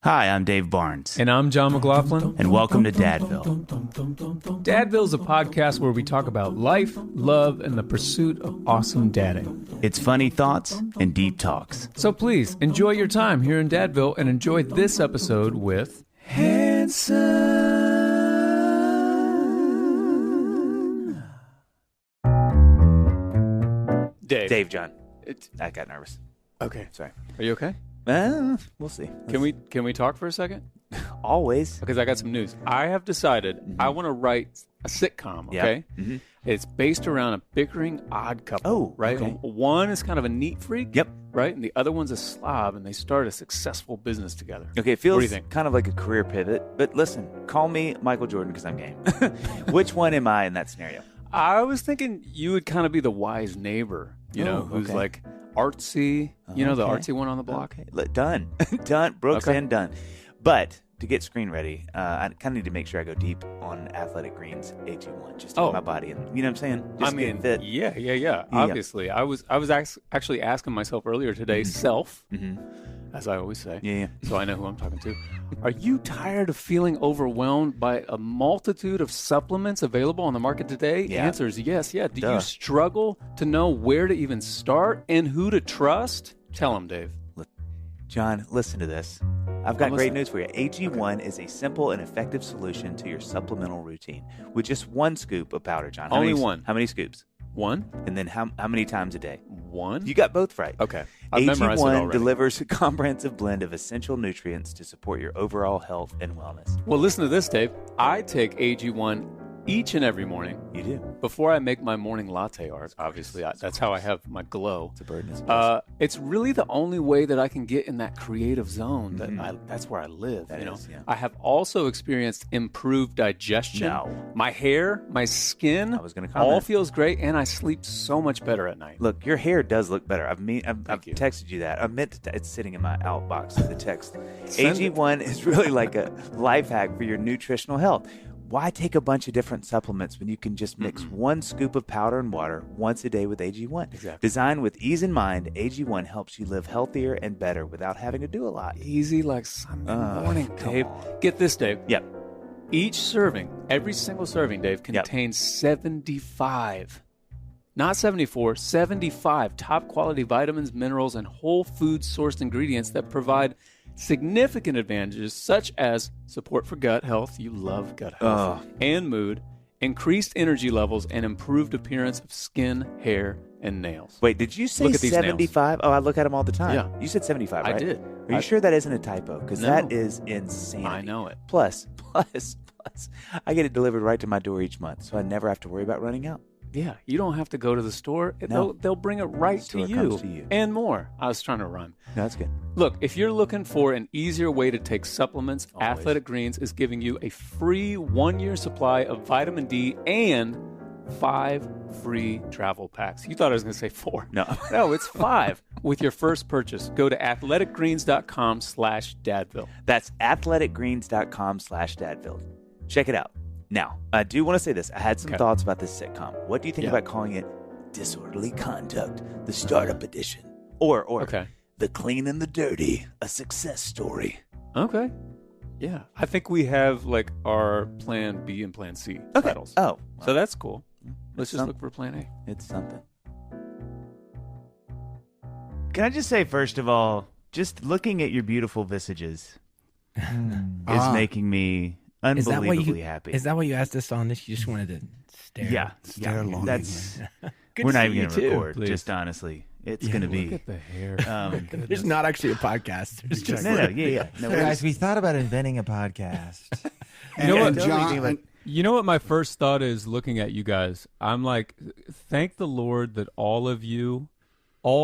Hi, I'm Dave Barnes. And I'm John McLaughlin. And welcome to Dadville. Dadville is a podcast where we talk about life, love, and the pursuit of awesome dadding. It's funny thoughts and deep talks. So please, enjoy your time here in Dadville and enjoy this episode with Hanson. Dave, John. I got nervous. Okay. Sorry. Are you okay? We'll see. Can we talk for a second? Always. Because I got some news. I have decided I want to write a sitcom, okay? Yep. Mm-hmm. It's based around a bickering odd couple, Oh, right? okay. One is kind of a neat freak, Yep. right? And the other one's a slob, and they start a successful business together. Okay, it What do you feels think? kind of like a career pivot. But listen, call me Michael Jordan because I'm game. Which one am I in that scenario? I was thinking you would kind of be the wise neighbor, who's okay. like artsy, the Okay. artsy one on the block. Okay. Done. Done. Brooks Okay. and done. But to get screen ready, I kind of need to make sure I go deep on Athletic Greens AG1 just to get my body in. You know what I'm saying? Just get fit. Yeah. Obviously, I was actually asking myself earlier today, as I always say, Yeah. so I know who I'm talking to. Are you tired of feeling overwhelmed by a multitude of supplements available on the market today? Yeah. Answer is yes. Yeah. Do Duh. you struggle to know where to even start and who to trust? Tell him, Dave. John, listen to this. I've got I'm great listening. news for you. AG1 is a simple and effective solution to your supplemental routine with just one scoop of powder, John. Only one. How many scoops? One? And then how many times a day? One? You got both right. Okay. I've memorized it AG1 already. delivers a comprehensive blend of essential nutrients to support your overall health and wellness. Well, listen to this, Dave. I take AG1 each and every morning You do. before I make my morning latte art. Obviously, that's how I have my glow. It's a burden. It's a blessing. It's really the only way that I can get in that creative zone. That's where I live. That is, yeah. I have also experienced improved digestion. No. My hair, my skin, I was gonna comment. all feels great, and I sleep so much better at night. Look, your hair does look better. I've Thank you. texted you that. I meant to. It's sitting in my outbox of the text. Send it. AG1 is really like a life hack for your nutritional health. Why take a bunch of different supplements when you can just mix one scoop of powder and water once a day with AG1? Exactly. Designed with ease in mind, AG1 helps you live healthier and better without having to do a lot. Easy like Sunday morning, come Dave. on. Get this, Dave. Yep. Each serving, every single serving, Dave, Yep. contains 75, not 74, 75 top quality vitamins, minerals, and whole food sourced ingredients that provide significant advantages such as support for gut health, you love gut health, and mood, increased energy levels, and improved appearance of skin, hair, and nails. Wait, did you say Look at these 75? Oh, I look at them all the time. Yeah. You said 75, I right? did. Are you sure that isn't a typo? Because No. that is insanity. I know it. Plus, I get it delivered right to my door each month, so I never have to worry about running out. Yeah, you don't have to go to the store. No. They'll bring it right The to store you, comes to you. and more. I was trying to rhyme. No, that's good. Look, if you're looking for an easier way to take supplements, Always. Athletic Greens is giving you a free 1-year supply of vitamin D and 5 free travel packs. You thought I was going to say 4. No. No, it's 5 with your first purchase. Go to athleticgreens.com/Dadville. That's athleticgreens.com/Dadville. Check it out. Now, I do want to say this. I had some Okay. thoughts about this sitcom. What do you think Yeah. about calling it Disorderly Conduct, the Startup Edition? Or Okay. The Clean and the Dirty, a success story? Okay. Yeah. I think we have like our plan B and plan C titles. Oh, So that's cool. Let's just some- look for plan A. it's something. Can I just say, first of all, just looking at your beautiful visages is making me unbelievably happy. Is that why you asked us on this? You just wanted to stare? Stare long. That's Good we're to not see even you going to too. record. Please. Just honestly, it's going to be. Look at the hair. There's not actually a podcast. There's just Yeah. No, Guys, we thought about inventing a podcast. You know what, John? You know what my first thought is looking at you guys? I'm like, thank the Lord that all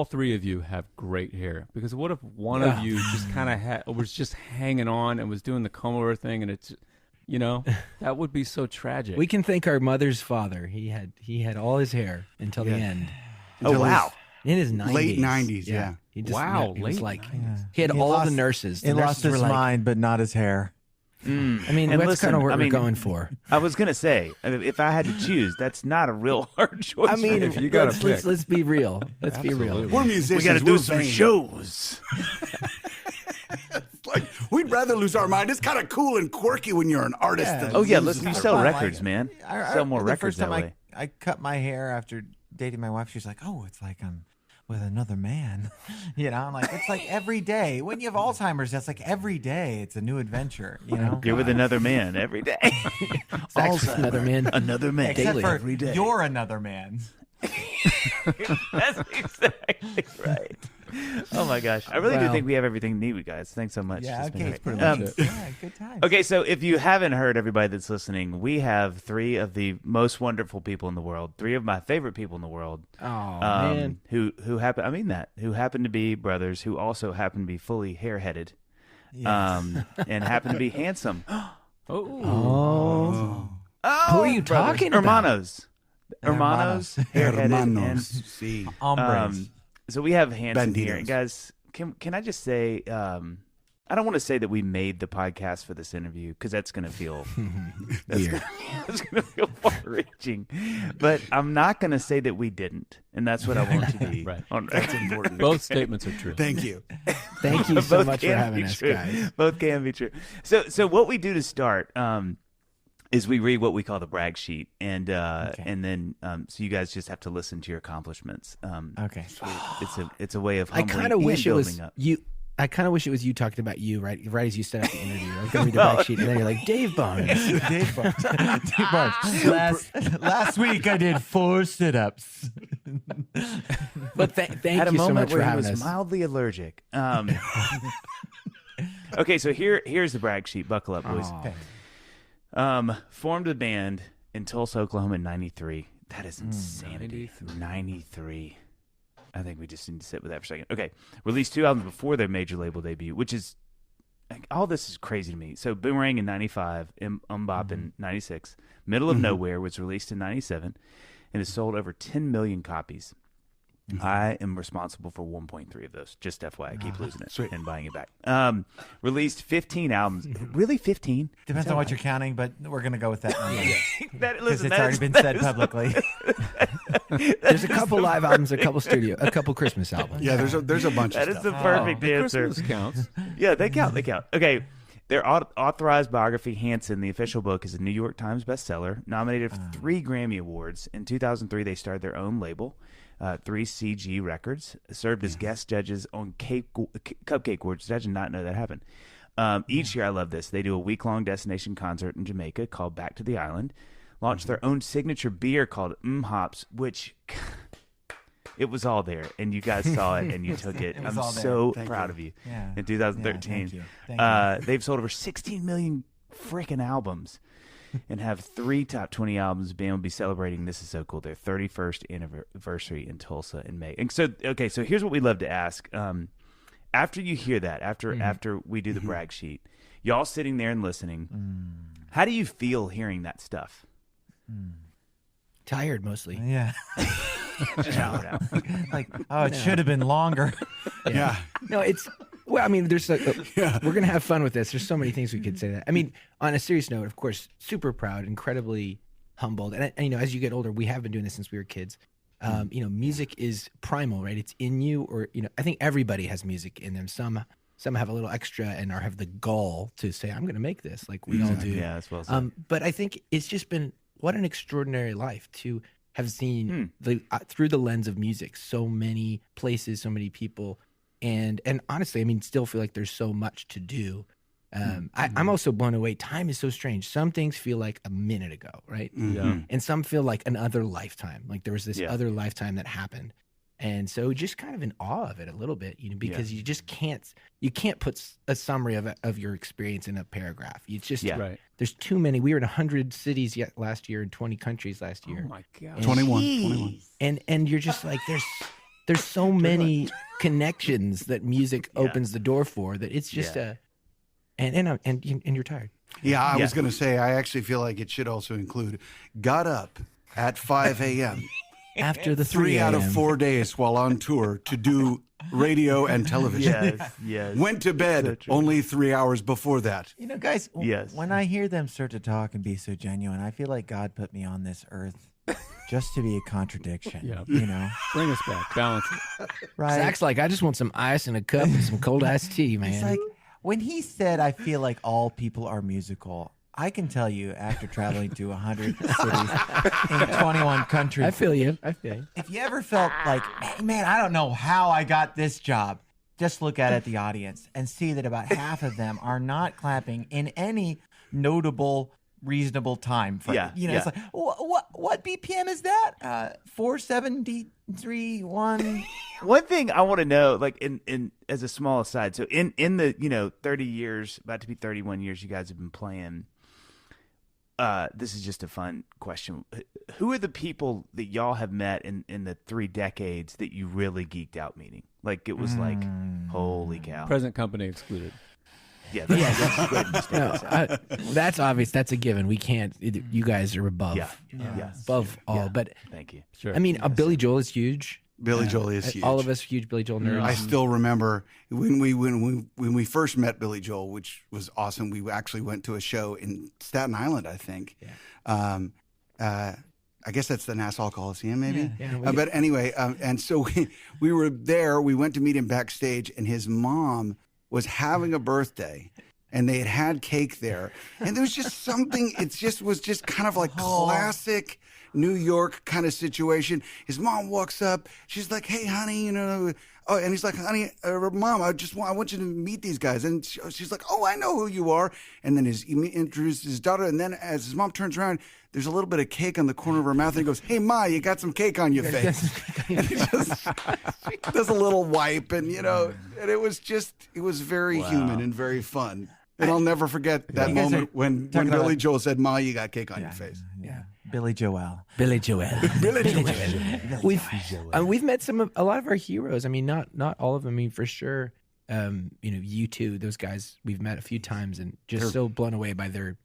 3 of you have great hair. Because what if one of you just kind of was just hanging on and was doing the comb over thing, and it's, that would be so tragic. We can thank our mother's father. He had all his hair until the end. Oh, wow. In his 90s. Late 90s, yeah. He just, Wow, he was late like, 90s. he had He all lost- the nurses. The He nurses lost his were like, mind, but not his hair. I mean, And that's listen, kind of what I we're mean- going for. I was going to say, if I had to choose, that's not a real hard choice. I mean, if you gotta let's be real. Let's be real. Absolutely. We're musicians. we got to do we're some vain. shows. Like, we rather lose our mind. It's kind of cool and quirky when you're an artist. Yeah. that Oh yeah, loses listen, you their sell mind. records, man. Sell more the records first time that way. I cut my hair after dating my wife. She's like, "Oh, it's like I'm with another man." I'm like, it's like every day. When you have Alzheimer's, that's like every day. It's a new adventure. You're with another man every day. Sex with another man. Another man Except daily for every day. you're another man. That's exactly right. Oh my gosh, I really do Wow. think we have everything needed, guys. Thanks so much. Yeah, It's been okay. great. pretty much it. Yeah, good time. Okay, so if you haven't heard, everybody that's listening, we have 3 of the most wonderful people in the world, 3 of my favorite people in the world, Oh, man. who happen, I mean that, who happen to be brothers, who also happen to be fully hair-headed, and happen to be handsome. Oh. Who are you talking about? Hermanos, hair-headed, Hermanos. and Sí. Hombres. so we have handsome here, Bandidos. guys. Can I just say, I don't want to say that we made the podcast for this interview because that's going to feel Weird. that's going to feel far-reaching. But I'm not going to say that we didn't, and that's what I want to be. Right. On That's important. Both statements are true. Thank you. Thank you so Both much for can having be us, true. guys. Both can be true. So what we do to start is we read what we call the brag sheet, and then so you guys just have to listen to your accomplishments. Okay. It's a way of I humbling kind of and wish it was building up. you. I kind of wish it was you talking about you, right as you set up the interview. I was going to read the back sheet, and then you're like, Dave Barnes. Dave Barnes. Last week I did 4 sit-ups. But thank Had a you so moment much for where he having was us. mildly allergic. Okay, so here's the brag sheet. Buckle up, boys. Formed a band in Tulsa, Oklahoma in 93. That is insanity. 93. I think we just need to sit with that for a second. Okay. Released 2 albums before their major label debut, which is, like, all this is crazy to me. So Boomerang in 95, Bop in 96. Middle of Nowhere was released in 97 and has sold over 10 million copies. I am responsible for 1.3 of those. Just FYI, I keep losing it and buying it back. Released 15 albums. Really, 15? Depends on what you're counting, but we're going to go with that number. Because it's that already is- been that said is- publicly. There's a couple live albums, a couple Christmas albums. Yeah, there's a bunch That of is the stuff. perfect answer. Christmas counts. Yeah, they count. They count. Okay. Their authorized biography, Hanson, the official book, is a New York Times bestseller, nominated for 3 Grammy Awards. In 2003, they started their own label, 3CG Records, served as guest judges on Cupcake Awards. Did I did not know that happened. Each year, I love this, they do a week-long destination concert in Jamaica called Back to the Island, launched their own signature beer called Hops, which... It was all there, and you guys saw it, and you took it. It was I'm all there. so Thank proud you. of you. Yeah. In 2013, Yeah, thank you. Thank they've sold over 16 million freaking albums, and have 3 top 20 albums. Band will be celebrating. This is so cool. Their 31st anniversary in Tulsa in May. And so, okay, so here's what we love to ask. After you hear that, after we do the brag sheet, y'all sitting there and listening, how do you feel hearing that stuff? Tired mostly. Yeah. Just shout it out. Like, oh, it should have been longer. Yeah. No, it's well. I mean, there's we're gonna have fun with this. There's so many things we could say. That I mean, on a serious note, of course, super proud, incredibly humbled, and as you get older, we have been doing this since we were kids. Music is primal, right? It's in you, or I think everybody has music in them. Some have a little extra and have the gall to say, "I'm gonna make this," like we all do. Yeah, that's well said. But I think it's just been what an extraordinary life to have seen through the lens of music, so many places, so many people, and honestly, I mean, still feel like there's so much to do. I'm also blown away. Time is so strange. Some things feel like a minute ago, right? Yeah. And some feel like another lifetime. Like there was this other lifetime that happened. And so just kind of in awe of it a little bit, because you just can't put a summary of your experience in a paragraph. It's just, Right. there's too many. We were in 100 cities last year and 20 countries last year. Oh my God. 21. And you're just like, there's so many connections that music opens the door for that it's just and you're tired. Yeah, I was going to say, I actually feel like it should also include got up at 5 a.m. After the 3 out of 4 days while on tour to do radio and television. Yes. Went to bed only 3 hours before that. Guys, Yes. when I hear them start to talk and be so genuine, I feel like God put me on this earth just to be a contradiction. Yeah. Bring us back. Balance it. Right? Zach's like, I just want some ice in a cup and some cold iced tea, man. It's like, When he said, I feel like all people are musical, I can tell you after traveling to 100 cities in 21 countries. I feel you. If you ever felt like, hey, man, I don't know how I got this job, just look at the audience and see that about half of them are not clapping in any notable, reasonable time frame. It's like, what BPM is that? 473, 1. One thing I want to know, like in as a small aside, so in the 30 years, about to be 31 years, you guys have been playing. This is just a fun question. Who are the people that y'all have met in the 3 decades that you really geeked out meeting? Like it was like, holy cow. Present company excluded. Yeah, that's obvious. That's a given. We can't. You guys are above. Above all. Yeah. But thank you. Sure. I mean, Billy Joel is huge. Billy Joel is huge. All of us huge Billy Joel nerds. I still remember when we first met Billy Joel, which was awesome. We actually went to a show in Staten Island, I think. Yeah. I guess that's the Nassau Coliseum, maybe. Yeah, but anyway, and so we were there. We went to meet him backstage, and his mom was having a birthday, and they had cake there, and there was just something. Was just kind of like classic New York kind of situation. His mom walks up. She's like, "Hey, honey, Oh, and he's like, "Honey, Mom, I want you to meet these guys." And she's like, "Oh, I know who you are." And then he introduces his daughter. And then as his mom turns around, there's a little bit of cake on the corner of her mouth. And he goes, "Hey, Ma, you got some cake on your face." And he just does a little wipe, and and it was very human and very fun. And I'll never forget that moment when Billy Joel said, "Ma, you got cake on your face." Yeah. Billy Joel. We've met a lot of our heroes. I mean, not all of them. I mean, for sure. You two, those guys we've met a few times, and just so blown away by their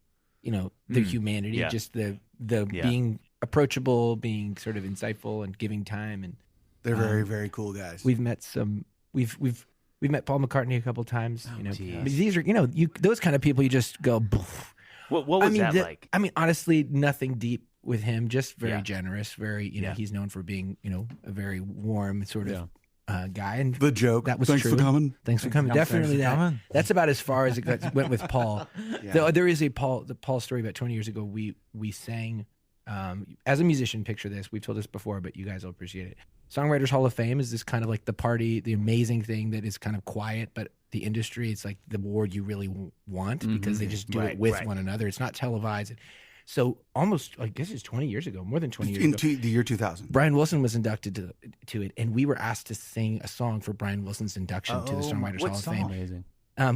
humanity, just the being approachable, being sort of insightful, and giving time. And they're very, very cool guys. We've met we've met Paul McCartney a couple times. These are those kind of people. You just go. Poof. What was that like? I mean, honestly, nothing deep with him. Just very generous. Very, he's known for being, a very warm sort of guy. And the joke. That was Thanks true. for coming. Thanks for coming. Definitely that. That's about as far as it went with Paul. There is the Paul story about 20 years ago. We sang as a musician. Picture this. We've told this before, but you guys will appreciate it. Songwriters Hall of Fame is this kind of like the party, the amazing thing that is kind of quiet, but the industry, it's like the award you really want because they just do it with one another. It's not televised. So almost, I guess it's 20 years ago, more than 20 years ago. In the year 2000. Brian Wilson was inducted to it, and we were asked to sing a song for Brian Wilson's induction to the Songwriters Hall of Fame. Amazing.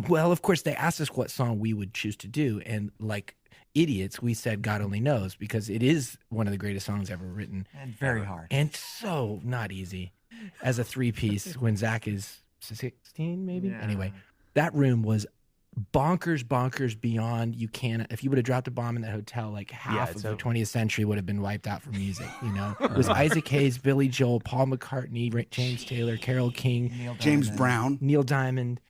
Well, of course, they asked us what song we would choose to do, and like idiots, we said God Only Knows, because it is one of the greatest songs ever written. And very hard. And so not easy as a 3-piece when Zach is 16, maybe? Yeah. Anyway, that room was bonkers beyond you can. If you would have dropped a bomb in that hotel, like half of the 20th century would have been wiped out from music, It was Isaac Hayes, Billy Joel, Paul McCartney, James Taylor, Carole King, James Brown, Neil Diamond.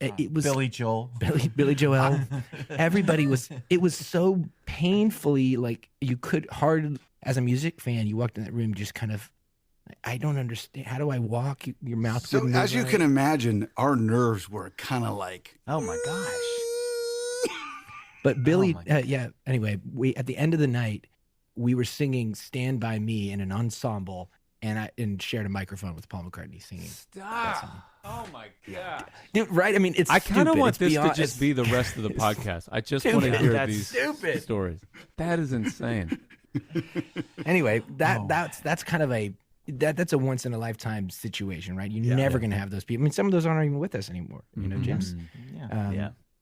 It was Billy Joel. Billy Joel. Everybody was. It was so painfully like you could hard as a music fan. You walked in that room, just kind of. I don't understand. How do I walk? Your mouth. So as you can imagine, our nerves were kind of like, oh my gosh. But Billy, Anyway, we at the end of the night, we were singing "Stand by Me" in an ensemble, and shared a microphone with Paul McCartney singing. Stop. Oh my god! Dude, right? I mean, it's. I kind of want it's this beyond, to just be the rest of the podcast. I just want to hear these stories. That is insane. Anyway, that's kind of that's a once in a lifetime situation, right? You're never going to have those people. I mean, some of those aren't even with us anymore. James.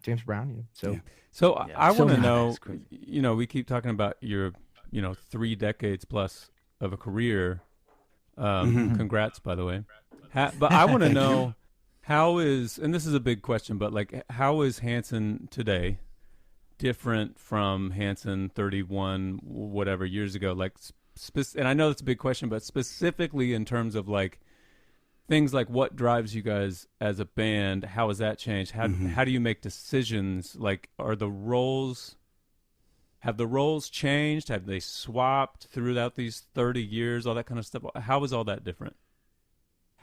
James Brown. So I want to know. We keep talking about your 3 decades plus of a career. Congrats, by the way. But I want to know how is, and this is a big question, but like, how is Hanson today different from Hanson 31 whatever years ago? Like, and I know that's a big question, but specifically in terms of like things like what drives you guys as a band, how has that changed? How do you make decisions? Like, have the roles changed? Have they swapped throughout these 30 years? All that kind of stuff. How is all that different?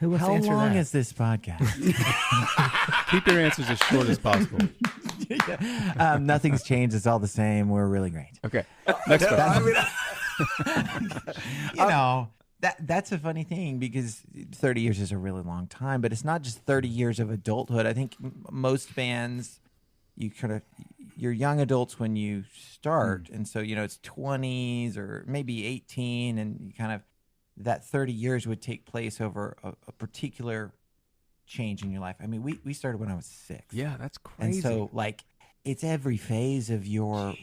Who wants How to answer long that? is this podcast? Keep your answers as short as possible. Nothing's changed. It's all the same. We're really great. Okay. Next question. You know, that's a funny thing because 30 years is a really long time, but it's not just 30 years of adulthood. I think most bands, you're young adults when you start. And so, it's 20s or maybe 18 and you kind of, that 30 years would take place over a particular change in your life. I mean, we started when I was 6. Yeah, that's crazy. And so, it's every phase of your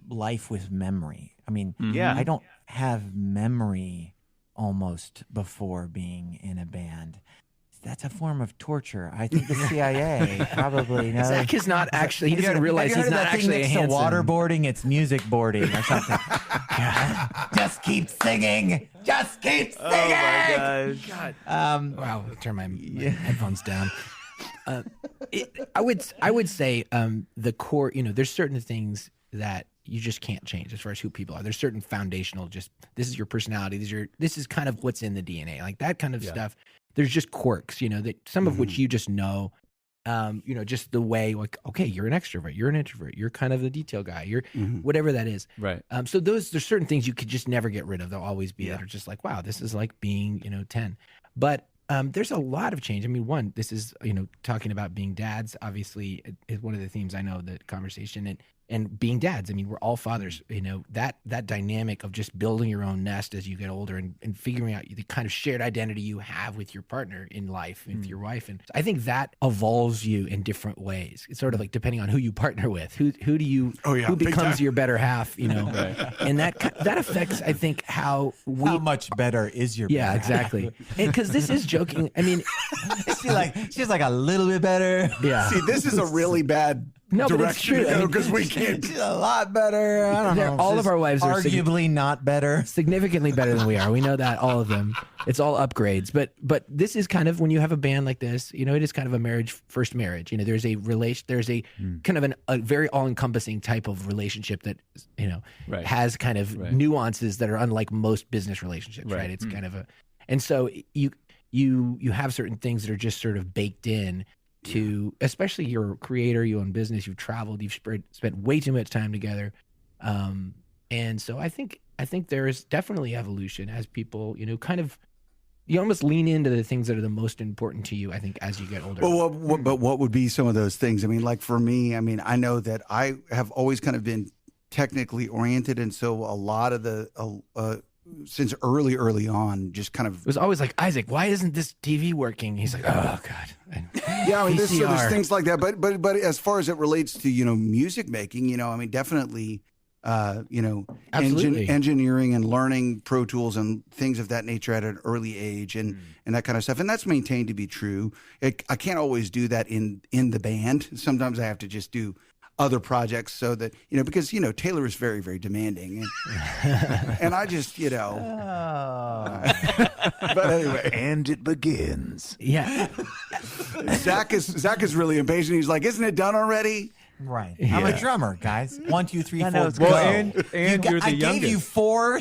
life with memory. I mean, Yeah. I don't have memory almost before being in a band. That's a form of torture. I think the CIA probably knows. Zach is not actually. He doesn't realize he's not actually a Hanson. Waterboarding. It's music boarding or something. Just keep singing. Just keep singing. Oh my gosh. Wow, I'll turn my headphones down. I would say the core. There's certain things that you just can't change as far as who people are. There's certain foundational. Just this is your personality. This is kind of what's in the DNA. Like that kind of stuff. There's just quirks, that some of which you just know. Just the way, like, okay, you're an extrovert, you're an introvert, you're kind of the detail guy, you're whatever that is. Right. So there's certain things you could just never get rid of. They'll always be that are just like, wow, this is like being, 10. But there's a lot of change. I mean, one, this is, talking about being dads, obviously is one of the themes I know, the conversation and being dads. I mean, we're all fathers, that dynamic of just building your own nest as you get older and figuring out the kind of shared identity you have with your partner in life, with your wife. And I think that evolves you in different ways. It's sort of like depending on who you partner with, who becomes your better half, Right. and that affects, I think, how much better is your yeah, band? exactly. And because this is joking. I mean, she's like a little bit better. yeah. See, this is a really bad No, but it's direction true. to I go mean, because we can't. She's a lot better. I don't know. All of our wives are arguably not better. significantly better than we are. We know that, all of them. It's all upgrades. But this is kind of, when you have a band like this, it is kind of a first marriage. There's a kind of a very all-encompassing type of relationship that Right. has kind of nuances that are unlike most business relationships, right? It's kind of and so you have certain things that are just sort of baked in to, especially you're a creator, you own business, you've traveled, you've spent way too much time together. And so I think there is definitely evolution as people, kind of, you almost lean into the things that are the most important to you, I think, as you get older. Well, but what would be some of those things? I mean, like for me, I mean, I know that I have always kind of been technically oriented. And so a lot of the, since early on, just kind of. It was always like, Isaac, why isn't this TV working? He's like, oh, God. Yeah, I mean, VCR. there's things like that. But as far as it relates to, music making, I mean, definitely, Absolutely. engineering and learning Pro Tools and things of that nature at an early age and that kind of stuff. And that's maintained to be true. I can't always do that in the band. Sometimes I have to just do other projects so that, because, Taylor is very, very demanding. And I just, but anyway. And it begins. Yeah. Zach is really impatient. He's like, isn't it done already? Right. I'm a drummer, guys. 1, 2, 3, 4. know it's Go. good. And you're the I youngest. gave you four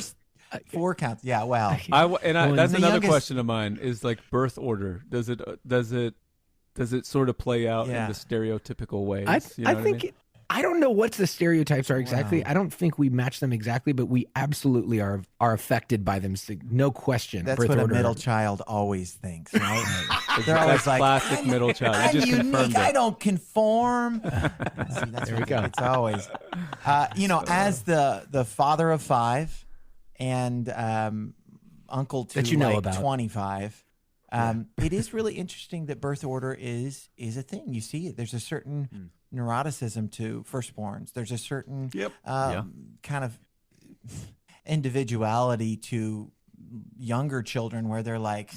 counts. Yeah. Well. That's the another youngest- question of mine is like birth order. Does it sort of play out in Yeah. the stereotypical ways? I You know what think mean? I don't know what the stereotypes are exactly. Wow. I don't think we match them exactly, but we absolutely are affected by them. No question. That's Birth what order. a middle child always thinks, right? They're That's always like, classic middle child. I'm You just unique. confirmed I it. don't conform. See, that's There we go. It's always, as the father of 5 and uncle to That you know like about. 25. It is really interesting that birth order is a thing. You see it. There's a certain neuroticism to firstborns. There's a certain kind of individuality to younger children where they're like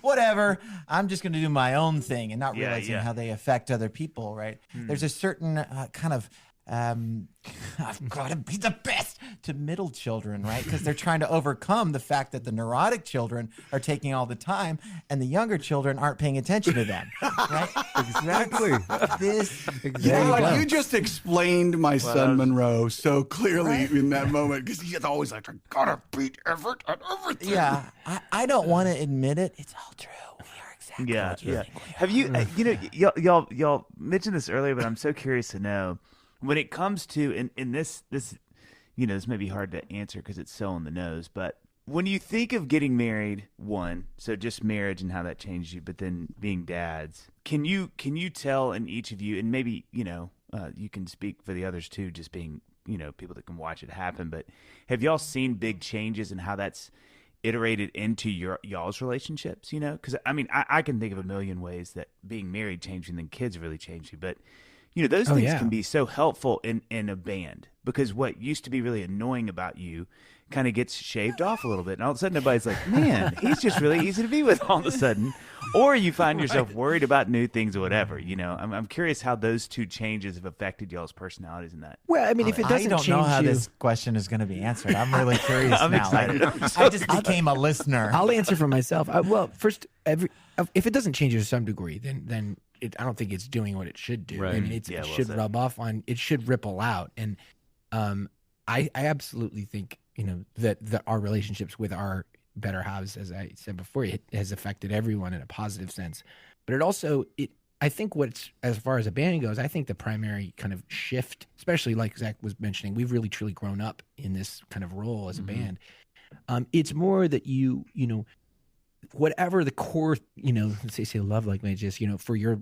whatever, I'm just going to do my own thing and not realizing how they affect other people, right? There's a certain kind of I've got to be the best to middle children, right? Because they're trying to overcome the fact that the neurotic children are taking all the time and the younger children aren't paying attention to them, right? Exactly. You just explained my son Monroe so clearly in that moment because he's always like, I gotta beat effort at everything. Yeah, I don't want to admit it. It's all true. We are Yeah. Have you, y'all mentioned this earlier, but I'm so curious to know when it comes to, and this, this may be hard to answer because it's so on the nose, but when you think of getting married, so just marriage and how that changed you, but then being dads, can you tell in each of you, and maybe, you can speak for the others too, just being, people that can watch it happen, but have y'all seen big changes in how that's iterated into y'all's relationships, because I can think of a million ways that being married changed you and then kids really changed you, but those things can be so helpful in a band, because what used to be really annoying about you kind of gets shaved off a little bit, and all of a sudden everybody's like, man, he's just really easy to be with all of a sudden, or you find yourself worried about new things or whatever. I'm curious how those two changes have affected y'all's personalities in that. Well, I mean, if it doesn't change I don't know how you, this question is going to be answered. I'm really curious I'm now. excited. I just became a listener. I'll answer for myself. Well, first, if it doesn't change you to some degree, then I don't think it's doing what it should do. Right. I mean, it should rub off on. It should ripple out. And I absolutely think that our relationships with our better halves, as I said before, it has affected everyone in a positive sense. But it also I think as far as a band goes, I think the primary kind of shift, especially like Zach was mentioning, we've really truly grown up in this kind of role as a band. It's more that whatever the core, let's say love language is, for your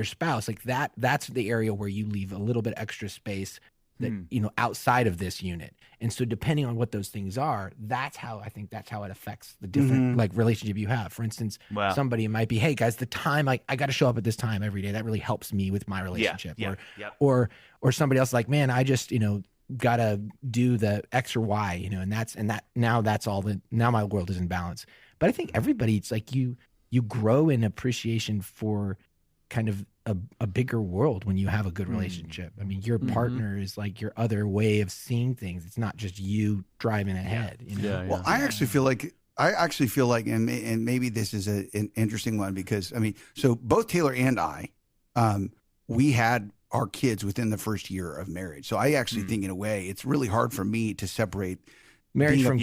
spouse, like that's the area where you leave a little bit extra space that, outside of this unit. And so depending on what those things are, that's how it affects the different like relationship you have. For instance, somebody might be, hey guys, the time I got to show up at this time every day. That really helps me with my relationship. Or somebody else like, man, I just, gotta do the X or Y, now my world is in balance. But I think everybody, it's like you grow in appreciation for kind of a bigger world when you have a good relationship. I mean, your partner is like your other way of seeing things. It's not just you driving ahead. Well, I actually feel like, and maybe this is an interesting one, because so both Taylor and I, we had our kids within the first year of marriage. So I actually think in a way it's really hard for me to separate marriage from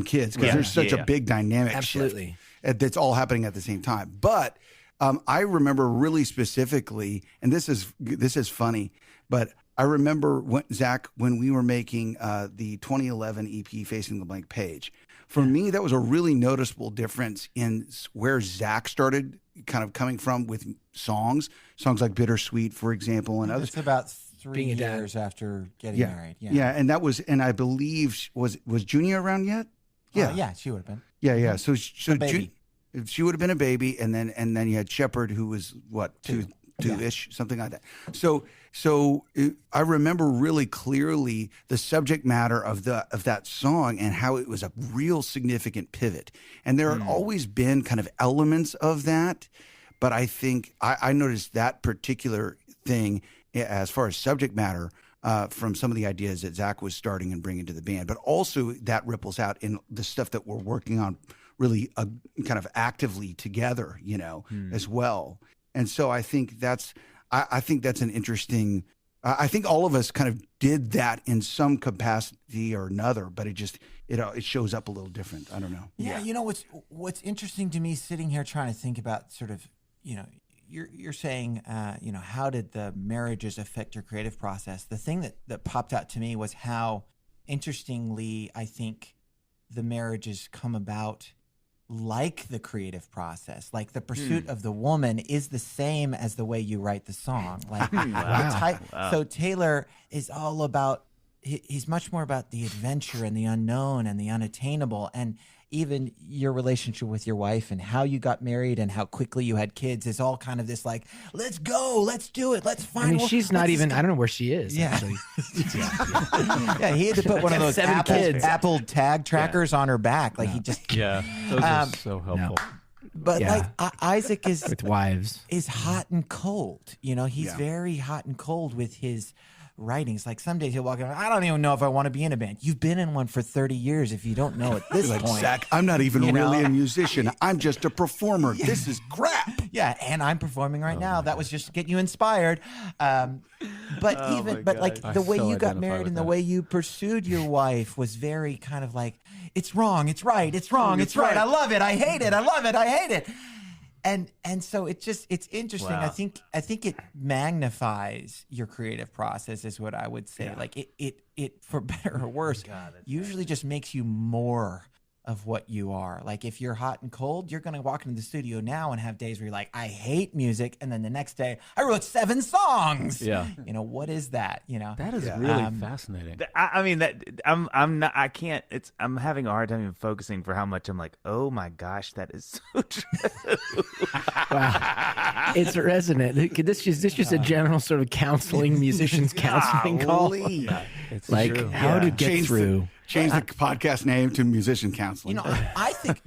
kids, because there's such a big dynamic absolutely shift that's all happening at the same time. But I remember really specifically, and this is funny, but I remember Zach, when we were making the 2011 EP Facing the Blank Page. For me, that was a really noticeable difference in where Zach started kind of coming from with songs like Bittersweet, for example, and others. It's about 3 years after getting married. Yeah, and that was, and I believe was Junia around yet? Yeah, she would have been. Yeah. So baby. She would have been a baby, and then you had Shepard, who was what, two-ish, something like that. So I remember really clearly the subject matter of that song and how it was a real significant pivot. And there had always been kind of elements of that, but I think I noticed that particular thing as far as subject matter from some of the ideas that Zach was starting and bringing to the band, but also that ripples out in the stuff that we're working on really kind of actively together, as well. And so I think that's an interesting. I think all of us kind of did that in some capacity or another, but it shows up a little different. I don't know. Yeah, what's interesting to me sitting here trying to think about sort of, you're saying, how did the marriages affect your creative process? The thing that popped out to me was how interestingly I think the marriages come about like the creative process, like the pursuit of the woman is the same as the way you write the song. Like, So Taylor is all about, he's much more about the adventure and the unknown and the unattainable. And even your relationship with your wife and how you got married and how quickly you had kids is all kind of this like, let's go, let's do it, let's find. I mean, she's not even. I don't know where she is. Yeah, actually. Yeah. He had to put one of those Apple tag trackers on her back. Like he just. Yeah, those are so helpful. No. But like Isaac is with wives is hot and cold. He's very hot and cold with his writings. Like some days he'll walk in, I don't even know if I want to be in a band. You've been in one for 30 years if you don't know at this point. Zach, I'm not even really a musician. I'm just a performer. This is crap. Yeah, and I'm performing right now. That was just to get you inspired. But the way you got married and the way you pursued your wife was very kind of like, it's wrong, it's right, it's wrong, it's right. I love it, I hate it, I love it, I hate it. And so it's interesting. Wow. I think it magnifies your creative process is what I would say. Like it for better or worse, usually just makes you more of what you are. Like if you're hot and cold, you're going to walk into the studio now and have days where you're like, I hate music. And then the next day I wrote 7 songs. Yeah. You know, what is that? You know, That is really fascinating. I mean that I'm not I can't it's I'm having a hard time even focusing for how much I'm like, oh my gosh, that is so true. Wow. It's resonant. This is just a general sort of counseling, musicians counseling call. It's Like true. how to get through. Change the podcast name to musician counseling. You know, I think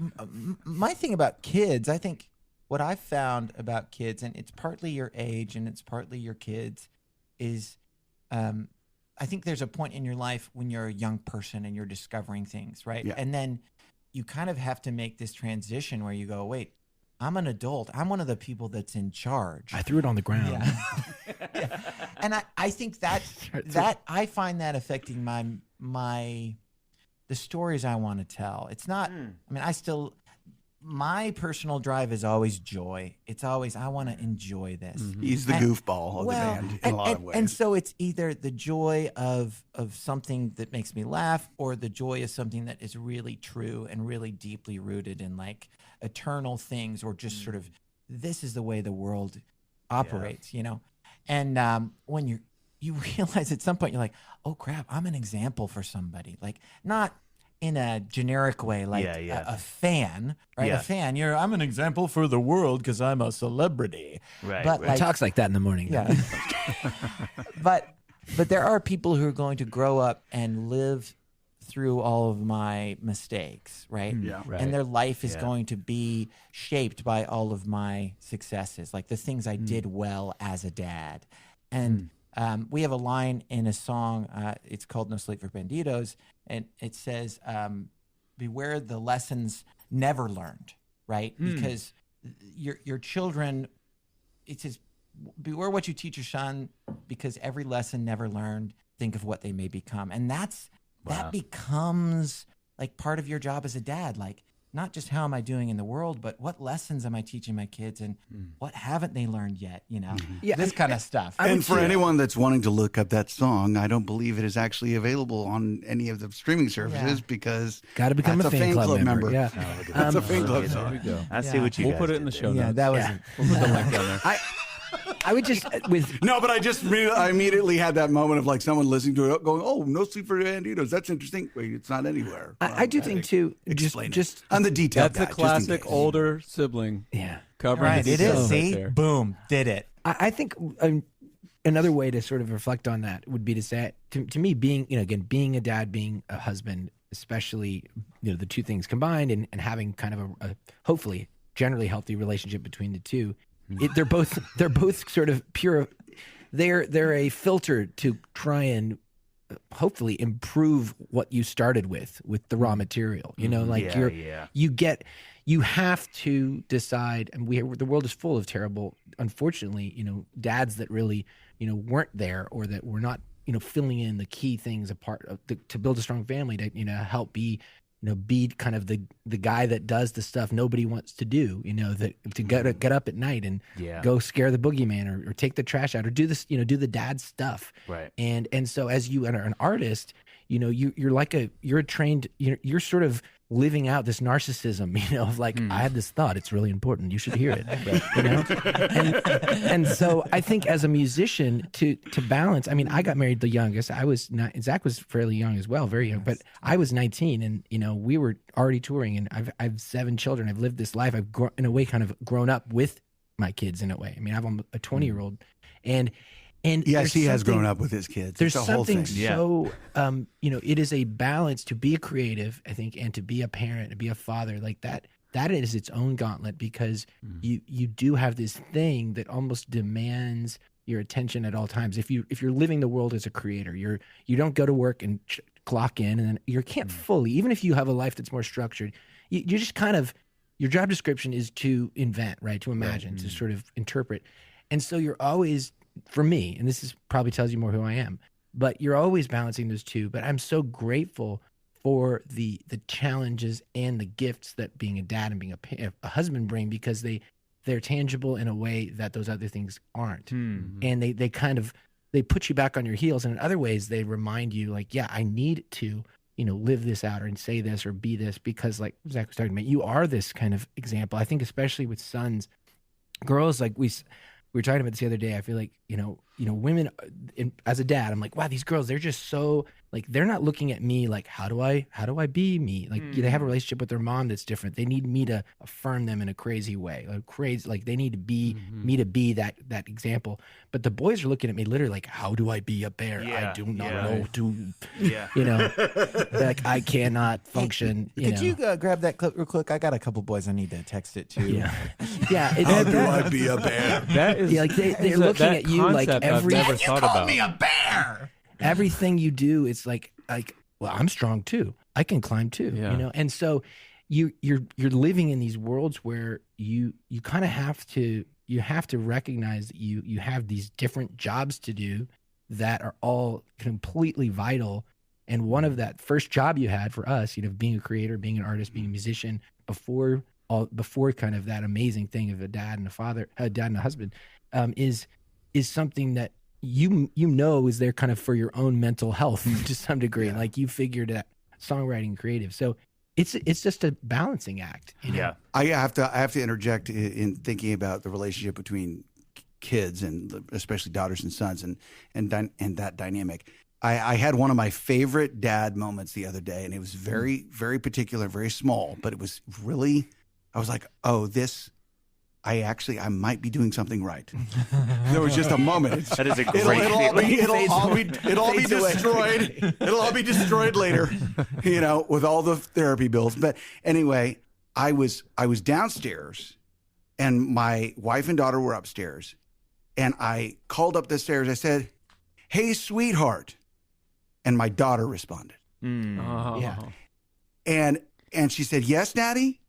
my thing about kids, I think what I've found about kids, and it's partly your age and it's partly your kids, is I think there's a point in your life when you're a young person and you're discovering things, right? Yeah. And then you kind of have to make this transition where you go, wait, I'm an adult. I'm one of the people that's in charge. I threw it on the ground. Yeah. And I think that I find that affecting my the stories I want to tell. It's not, I mean, my personal drive is always joy. It's always, I want to enjoy this. He's the goofball of the band in a lot of ways. And so it's either the joy of something that makes me laugh or the joy of something that is really true and really deeply rooted in like eternal things or just sort of, this is the way the world operates, you know? And when you realize at some point, you're like, oh crap, I'm an example for somebody. Like not in a generic way, like a fan, right? Yeah. A fan, I'm an example for the world because I'm a celebrity. Right. But right. He talks like that in the morning. yeah. but there are people who are going to grow up and live through all of my mistakes, right? Yeah. Right. And their life is Yeah. going to be shaped by all of my successes, like the things I did well as a dad. And we have a line in a song, it's called No Sleep for Bandidos, and it says, beware the lessons never learned, right? Because your children, it says, beware what you teach your son, because every lesson never learned, think of what they may become. And that becomes like part of your job as a dad, like not just how am I doing in the world, but what lessons am I teaching my kids and what haven't they learned yet, you know? Yeah, This kind of stuff. And for anyone that's wanting to look up that song, I don't believe it is actually available on any of the streaming services because Got to become that's a fan club member. Yeah. That's a fan club There song. we go. I see what you We'll guys put it did in the there. show Yeah, notes. that was We'll put the link down there. I would just with No, but I immediately had that moment of like someone listening to it going, "Oh, No Sleep for Bandidos. That's interesting." Wait, it's not anywhere. I do think too. Explain Just it. On the detail. That's a classic older sibling yeah. covering right. the It details is. right See, there. boom, did it. I think another way to sort of reflect on that would be to say, to me, being being a dad, being a husband, especially the two things combined, and having kind of a hopefully generally healthy relationship between the two. They're both sort of pure. They're a filter to try and hopefully improve what you started with the raw material. You have to decide, and the world is full of terrible, unfortunately, dads that really, weren't there or that were not, filling in the key things to build a strong family to, help be kind of the guy that does the stuff nobody wants to do, to get up at night and go scare the boogeyman or take the trash out or do this, do the dad stuff. Right. And so as you are an artist, you're trained, you're sort of living out this narcissism, of like, I had this thought, it's really important, you should hear it. And so I think as a musician to balance, I mean, I got married the youngest. I was not, Zach was fairly young as well, very young, but I was 19 and, we were already touring and I've 7 children. I've lived this life. I've in a way kind of grown up with my kids in a way. I mean, I have a 20-year-old and yes, he has grown up with his kids. There's it's a whole something thing. so, it is a balance to be a creative, I think, and to be a parent, to be a father like that. That is its own gauntlet because you do have this thing that almost demands your attention at all times. If you're living the world as a creator, you don't go to work and clock in, and then you can't fully, even if you have a life that's more structured, you just kind of, your job description is to invent, right? To imagine, to sort of interpret. And so you're always, for me, and this probably tells you more who I am, but you're always balancing those two. But I'm so grateful for the challenges and the gifts that being a dad and being a husband bring, because they they're tangible in a way that those other things aren't. Hmm. And they kind of, they put you back on your heels. And in other ways, they remind you like, yeah, I need to, live this out or say this or be this, because like Zach was talking about, you are this kind of example. I think especially with sons, girls, like we were talking about this the other day. I feel like, women, as a dad, I'm like, wow, these girls, they're just so like, they're not looking at me like, how do I be me? Like they have a relationship with their mom that's different. They need me to affirm them in a crazy way, like they need to be me to be that example. But the boys are looking at me literally like, how do I be a bear? Yeah, I do not yeah. know. Yeah. They're like, I cannot function. Could you grab that clip real quick? I got a couple boys I need to text it to. Yeah. How do I be a bear? That is, Yeah, like they're looking at you like concept every I've never thought about. a bear. everything you do. It's like, well, I'm strong too. I can climb too. Yeah. And so you're living in these worlds where you kind of have to recognize that you have these different jobs to do that are all completely vital. And one of that first job you had for us, being a creator, being an artist, being a musician, before kind of that amazing thing of a dad and a husband, is something that is there kind of for your own mental health to some degree. Yeah. Like you figured that songwriting, creative. So it's just a balancing act. Yeah. I have to interject in thinking about the relationship between kids and especially daughters and sons and that dynamic. I had one of my favorite dad moments the other day, and it was very, very particular, very small, but it was really, I was like, oh, I might be doing something right. There was just a moment. That is a great It'll all be destroyed. It'll all be destroyed later, with all the therapy bills. But anyway, I was downstairs, and my wife and daughter were upstairs, and I called up the stairs. I said, "Hey, sweetheart," and my daughter responded. Oh. Yeah. And she said, "Yes, Daddy,"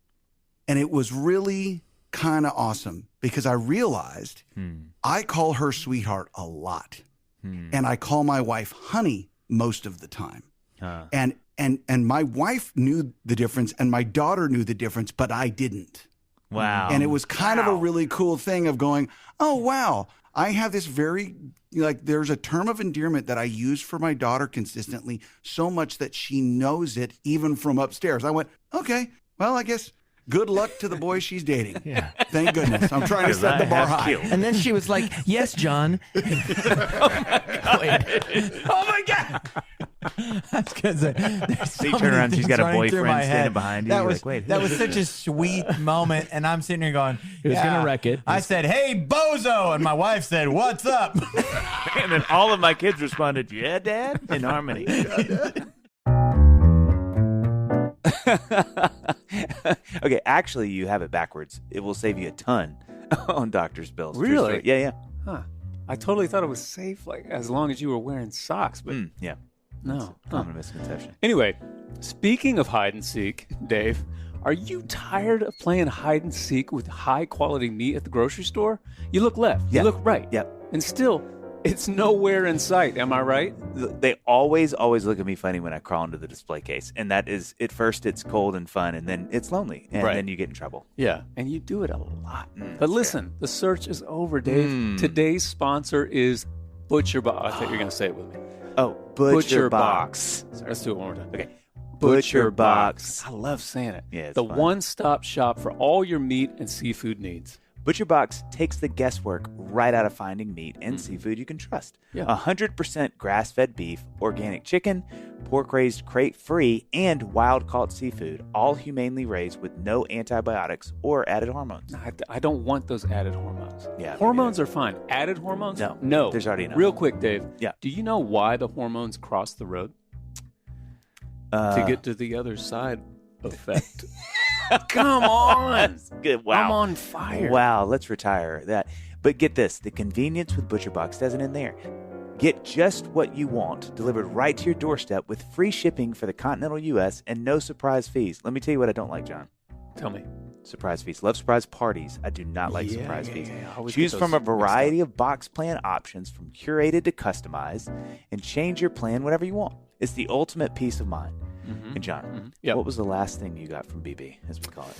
and it was really kind of awesome because I realized I call her sweetheart a lot, and I call my wife honey most of the time. And my wife knew the difference, and my daughter knew the difference, but I didn't. Wow. And it was kind of a really cool thing of going, oh wow, I have this very there's a term of endearment that I use for my daughter consistently, so much that she knows it even from upstairs. I went, okay, well, I guess. Good luck to the boy she's dating. Yeah. Thank goodness. I'm trying to set the bar high. And then she was like, "Yes, John." Oh my God. I was gonna say, there's so So you turn many around, she's things got a running through boyfriend my standing head. behind you. That You're was like, wait, that who was is such a sweet moment, and I'm sitting here going, It was gonna wreck it. I said, "Hey, bozo," and my wife said, "What's up?" And then all of my kids responded, "Yeah, Dad," in harmony. Okay, actually, you have it backwards. It will save you a ton on doctor's bills. True Really? story. Yeah, yeah. Huh. I totally thought it was safe, like as long as you were wearing socks, but Yeah. no. Huh. Common misconception. Anyway, speaking of hide and seek, Dave, are you tired of playing hide and seek with high quality meat at the grocery store? You look left, Yeah. you look right, Yep. and still, it's nowhere in sight. Am I right? They always look at me funny when I crawl into the display case. And that is, at first, it's cold and fun, and then it's lonely, and Right. then you get in trouble. Yeah, and you do it a lot. But listen, the search is over, Dave. Mm. Today's sponsor is Butcher Box. I thought you were going to say it with me. Oh, Butcher Box. Sorry, let's do it one more time. Okay. Butcher Box. I love saying it. Yeah, it's the fun. one-stop shop for all your meat and seafood needs. Butcher Box takes the guesswork right out of finding meat and seafood you can trust. Yeah. 100% grass-fed beef, organic chicken, pork-raised crate-free, and wild-caught seafood, all humanely raised with no antibiotics or added hormones. I don't want those added hormones. Yeah, me Hormones are fine. Added hormones? No. No. There's already enough. Real quick, Dave. Yeah. Do you know why the hormones cross the road? To get to the other side effect. Come on. Good. Wow. I'm on fire. Wow, let's retire that. But get this, the convenience with Butcher Box doesn't end there. Get just what you want delivered right to your doorstep with free shipping for the continental U.S. and no surprise fees. Let me tell you what I don't like, John. Tell me. Surprise fees. Love surprise parties. I do not like Yeah, surprise yeah, fees. yeah. I always Choose get from those a variety of box plan options from curated to customized and change your plan whatever you want. It's the ultimate peace of mind. And John, Yep. what was the last thing you got from BB, as we call it?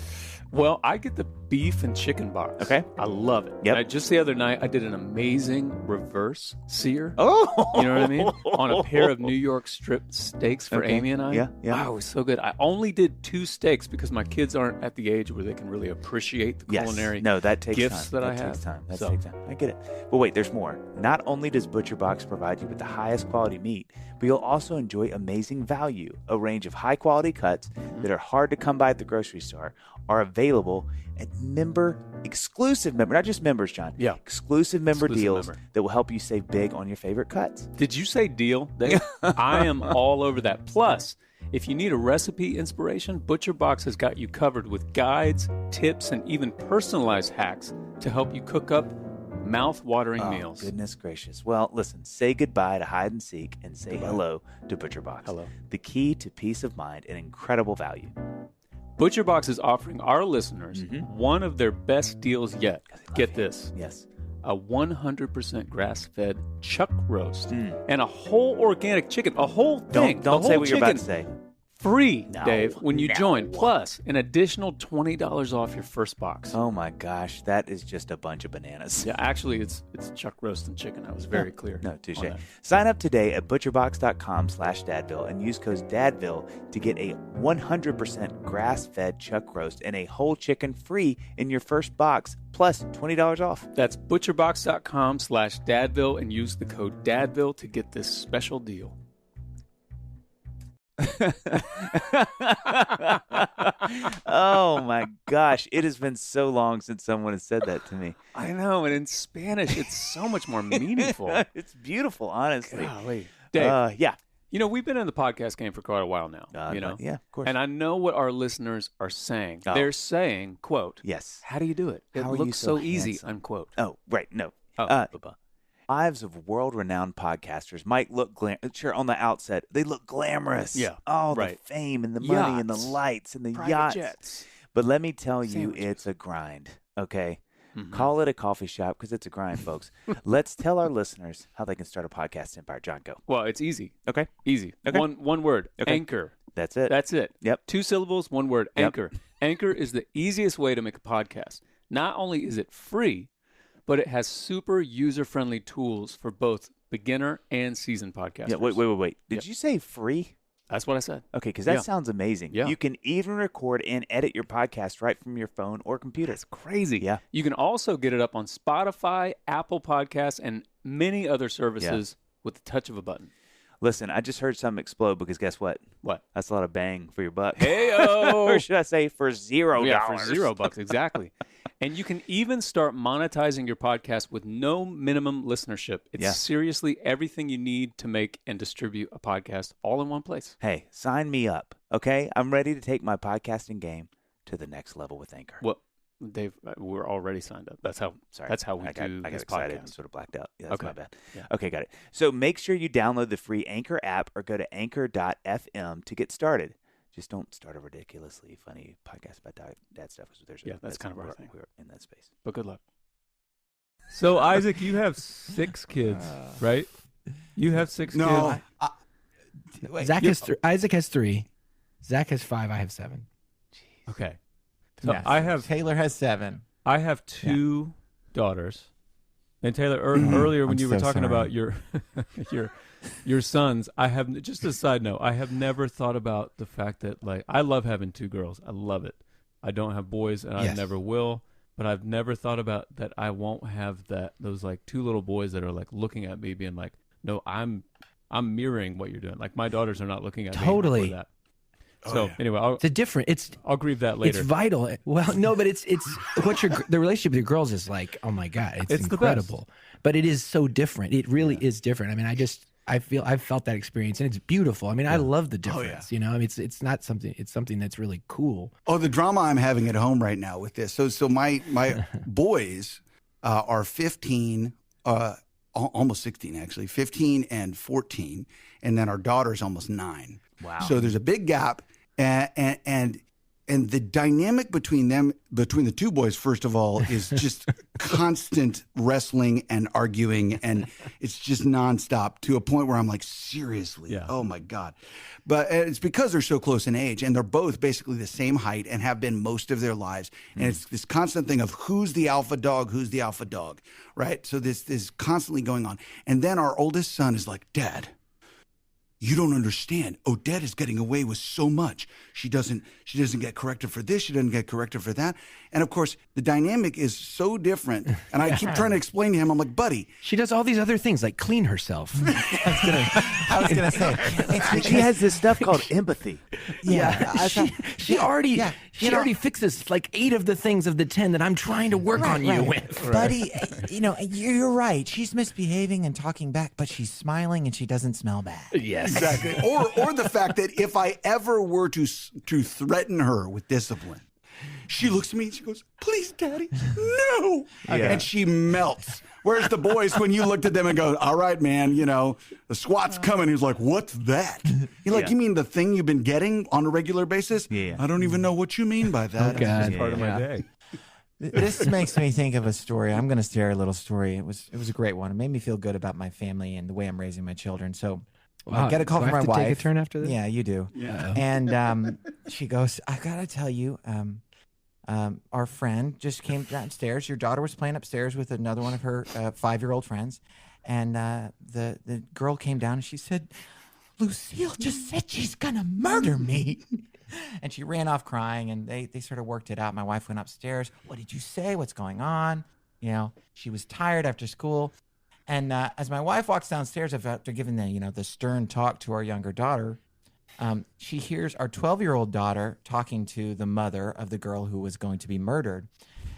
Well, I get the beef and chicken box. Okay. I love it. Yep. And just the other night, I did an amazing reverse sear. Oh, You know what I mean? On a pair of New York strip steaks for Okay. Amy and I. Yeah, yeah. Wow, it was so good. I only did 2 steaks because my kids aren't at the age where they can really appreciate the culinary No, that takes gifts time. that I Takes have. time. That So- takes time. I get it. But wait, there's more. Not only does ButcherBox provide you with the highest quality meat, but you'll also enjoy amazing value. A range of high quality cuts that are hard to come by at the grocery store are available at exclusive member, not just members, John. Yeah. Exclusive member Exclusive deals member. that will help you save big on your favorite cuts. Did you say deal? I am all over that. Plus, if you need a recipe inspiration, ButcherBox has got you covered with guides, tips, and even personalized hacks to help you cook up mouth-watering meals. Goodness gracious. Well, listen, say goodbye to hide and seek and say hello to ButcherBox. Hello. The key to peace of mind and incredible value. ButcherBox is offering our listeners one of their best deals yet. Get this. Yes. A 100% grass-fed chuck roast and a whole organic chicken, a whole thing. Don't the say whole what you're about chicken to say. Free, No, Dave, when you no. join. Plus, an additional $20 off your first box. Oh my gosh, that is just a bunch of bananas. Yeah, actually, it's chuck roast and chicken. I was very clear. No, touche. on that. Sign up today at butcherbox.com/Dadville and use code Dadville to get a 100% grass-fed chuck roast and a whole chicken free in your first box, plus $20 off. That's butcherbox.com/Dadville and use the code Dadville to get this special deal. Oh my gosh, it has been so long since someone has said that to me. I know, and in Spanish, it's so much more meaningful. It's beautiful, honestly. Golly. Dave, Yeah. you know, we've been in the podcast game for quite a while now. You know, yeah, of course. and I know what our listeners are saying. Oh. They're saying, "quote, Yes. how do you do it? It How are you looks so so easy." handsome? Unquote. Oh, right. No. Oh, Lives of world-renowned podcasters might look sure on the outset they look glamorous. Yeah, Oh, right. the fame and the money and the Yachts. lights and the Private yachts. jets. But let me tell you, Sandwiches. it's a grind. Okay. Mhm. Call it a coffee shop because it's a grind, folks. Let's tell our listeners how they can start a podcast empire. John, go. Well, it's easy. Okay. Easy. Okay. One word. Okay. Anchor. That's it. That's it. Yep. 2 syllables, 1 word. Yep. Anchor. Anchor is the easiest way to make a podcast. Not only is it free, but it has super user-friendly tools for both beginner and seasoned podcasters. Yeah. Wait. Did Yep. you say free? That's what I said. Okay, because that Yeah. sounds amazing. Yeah. You can even record and edit your podcast right from your phone or computer. That's crazy. Yeah. You can also get it up on Spotify, Apple Podcasts, and many other services with the touch of a button. Listen, I just heard something explode because guess what? What? That's a lot of bang for your buck. Hey-o! Or should I say for $0? Yeah, for $0, exactly. And you can even start monetizing your podcast with no minimum listenership. It's Yeah. seriously everything you need to make and distribute a podcast all in one place. Hey, sign me up, okay? I'm ready to take my podcasting game to the next level with Anchor. Well, Dave, we're already signed up. That's how. Sorry. That's how we I got this excited and podcast. sort of blacked out. Yeah, that's Okay. my bad. Yeah. Okay, got it. So make sure you download the free Anchor app or go to anchor.fm to get started. Just don't start a ridiculously funny podcast about dad stuff. That's kind of our thing. We're in that space. But good luck. So Isaac, you have 6 kids, right? You have 6 No. kids. Zach has Isaac has 3. Zach has 5. I have 7. Okay. So Yes. I have Taylor has 7. 2 daughters. And Taylor, earlier when I'm you were so talking sorry. about your sons, I have just a side note. I have never thought about the fact that like I love having 2 girls. I love it. I don't have boys, and I Yes. never will. But I've never thought about that. I won't have those like 2 little boys that are like looking at me, being like, "No, I'm mirroring what you're doing." Like my daughters are not looking at Totally. me for that. So anyway, It's a different. I'll grieve that later. It's vital. Well, no, but it's what the relationship with your girls is like. Oh my god, it's It's the best. incredible. But it is so different. It really is different. I mean, I've felt that experience, and it's beautiful. I mean, I love the difference. You know, I mean, it's not something. It's something that's really cool. Oh, the drama I'm having at home right now with this. So my boys are 15, almost 16 actually, 15 and 14, and then our daughter's almost 9. Wow. So there's a big gap, and and the dynamic between the two boys, first of all, is just constant wrestling and arguing, and it's just nonstop to a point where I'm like, seriously, oh my God. But it's because they're so close in age, and they're both basically the same height and have been most of their lives. And it's this constant thing of who's the alpha dog, right? So this is constantly going on. And then our oldest son is like, Dad, you don't understand. Odette is getting away with so much. She doesn't get corrected for this. She doesn't get corrected for that. And of course, the dynamic is so different. And I keep trying to explain to him, I'm like, buddy. She does all these other things like clean herself. I was gonna say She has this stuff called empathy. She already fixes like 8 of the things of the 10 that I'm trying to work on you with. Buddy, you're right. She's misbehaving and talking back, but she's smiling and she doesn't smell bad. Yes. Exactly. Or the fact that if I ever were to threaten her with discipline, she looks at me and she goes, please, Daddy, no. And she melts. Whereas the boys, when you looked at them and go, all right, man, the SWAT's coming. He's like, what's that? You're like, you mean the thing you've been getting on a regular basis? Yeah. I don't even know what you mean by that. Oh, God. Part of my day. This makes me think of a story. I'm going to share a little story. It was a great one. It made me feel good about my family and the way I'm raising my children. So I get a call Do I from have my to wife. take a turn after this? Yeah, you do. Yeah. And she goes, I got to tell you, our friend just came downstairs. Your daughter was playing upstairs with another one of her 5-year-old friends. And the girl came down and she said, Lucille just said she's going to murder me. And she ran off crying, and they sort of worked it out. My wife went upstairs. What did you say? What's going on? She was tired after school. And as my wife walks downstairs after giving the stern talk to our younger daughter, she hears our 12-year-old daughter talking to the mother of the girl who was going to be murdered.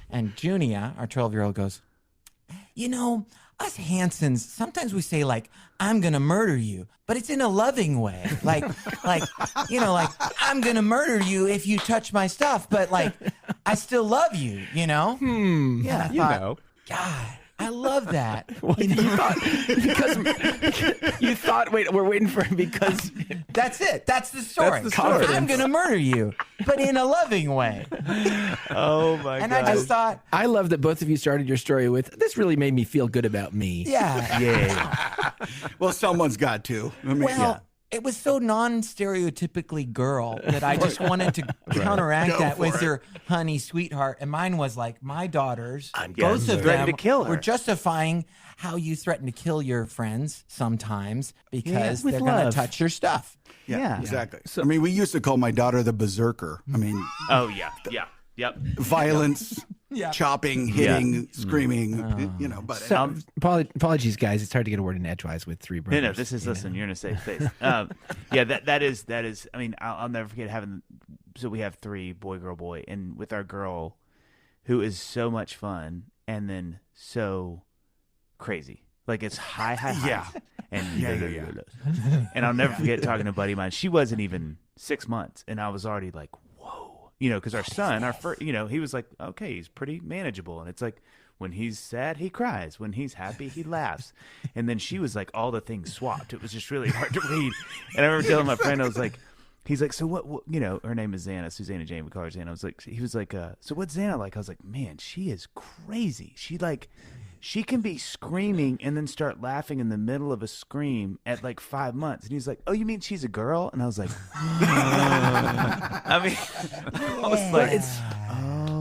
And Junia, our 12-year-old, goes, us Hansons, sometimes we say, like, I'm going to murder you, but it's in a loving way. Like, I'm going to murder you if you touch my stuff, but, like, I still love you, Yeah. God, I love that. You thought, wait, we're waiting for him because That's it. That's the story. That's the story. I'm going to murder you, but in a loving way. Oh my And God. I just thought, I love that both of you started your story with, this really made me feel good about me. yeah. Well, someone's got to. Well, it was so non-stereotypically girl that I just wanted to counteract Go that for with it. your honey sweetheart. And mine was like, my daughters, both of threatened them to kill her. were justifying how you threaten to kill your friends sometimes because with they're going to love. touch your stuff. Yeah. Exactly. We used to call my daughter the berserker. Oh yeah. Yeah. Yep. Violence, chopping, hitting, screaming, but So, apologies, guys. It's hard to get a word in edgewise with 3 brothers. No, this is listen. You're in a safe space. That is. I mean, I'll never forget having. So we have 3, boy, girl, boy, and with our girl, who is so much fun, and then so crazy. Like it's high, and and I'll never forget talking to a buddy of mine. She wasn't even 6 months, and I was already like, whoa, because our son, our first, he was like, okay, he's pretty manageable, and it's like. When he's sad, he cries. When he's happy, he laughs. And then she was like, all the things swapped. It was just really hard to read. And I remember telling my friend, I was like, he's like, so what her name is Xana, Susanna Jane, we call her Xana. He was like, so what's Xana like? I was like, man, she is crazy. She can be screaming and then start laughing in the middle of a scream at like 5 months. And he's like, oh, you mean she's a girl? And I was like, I was like,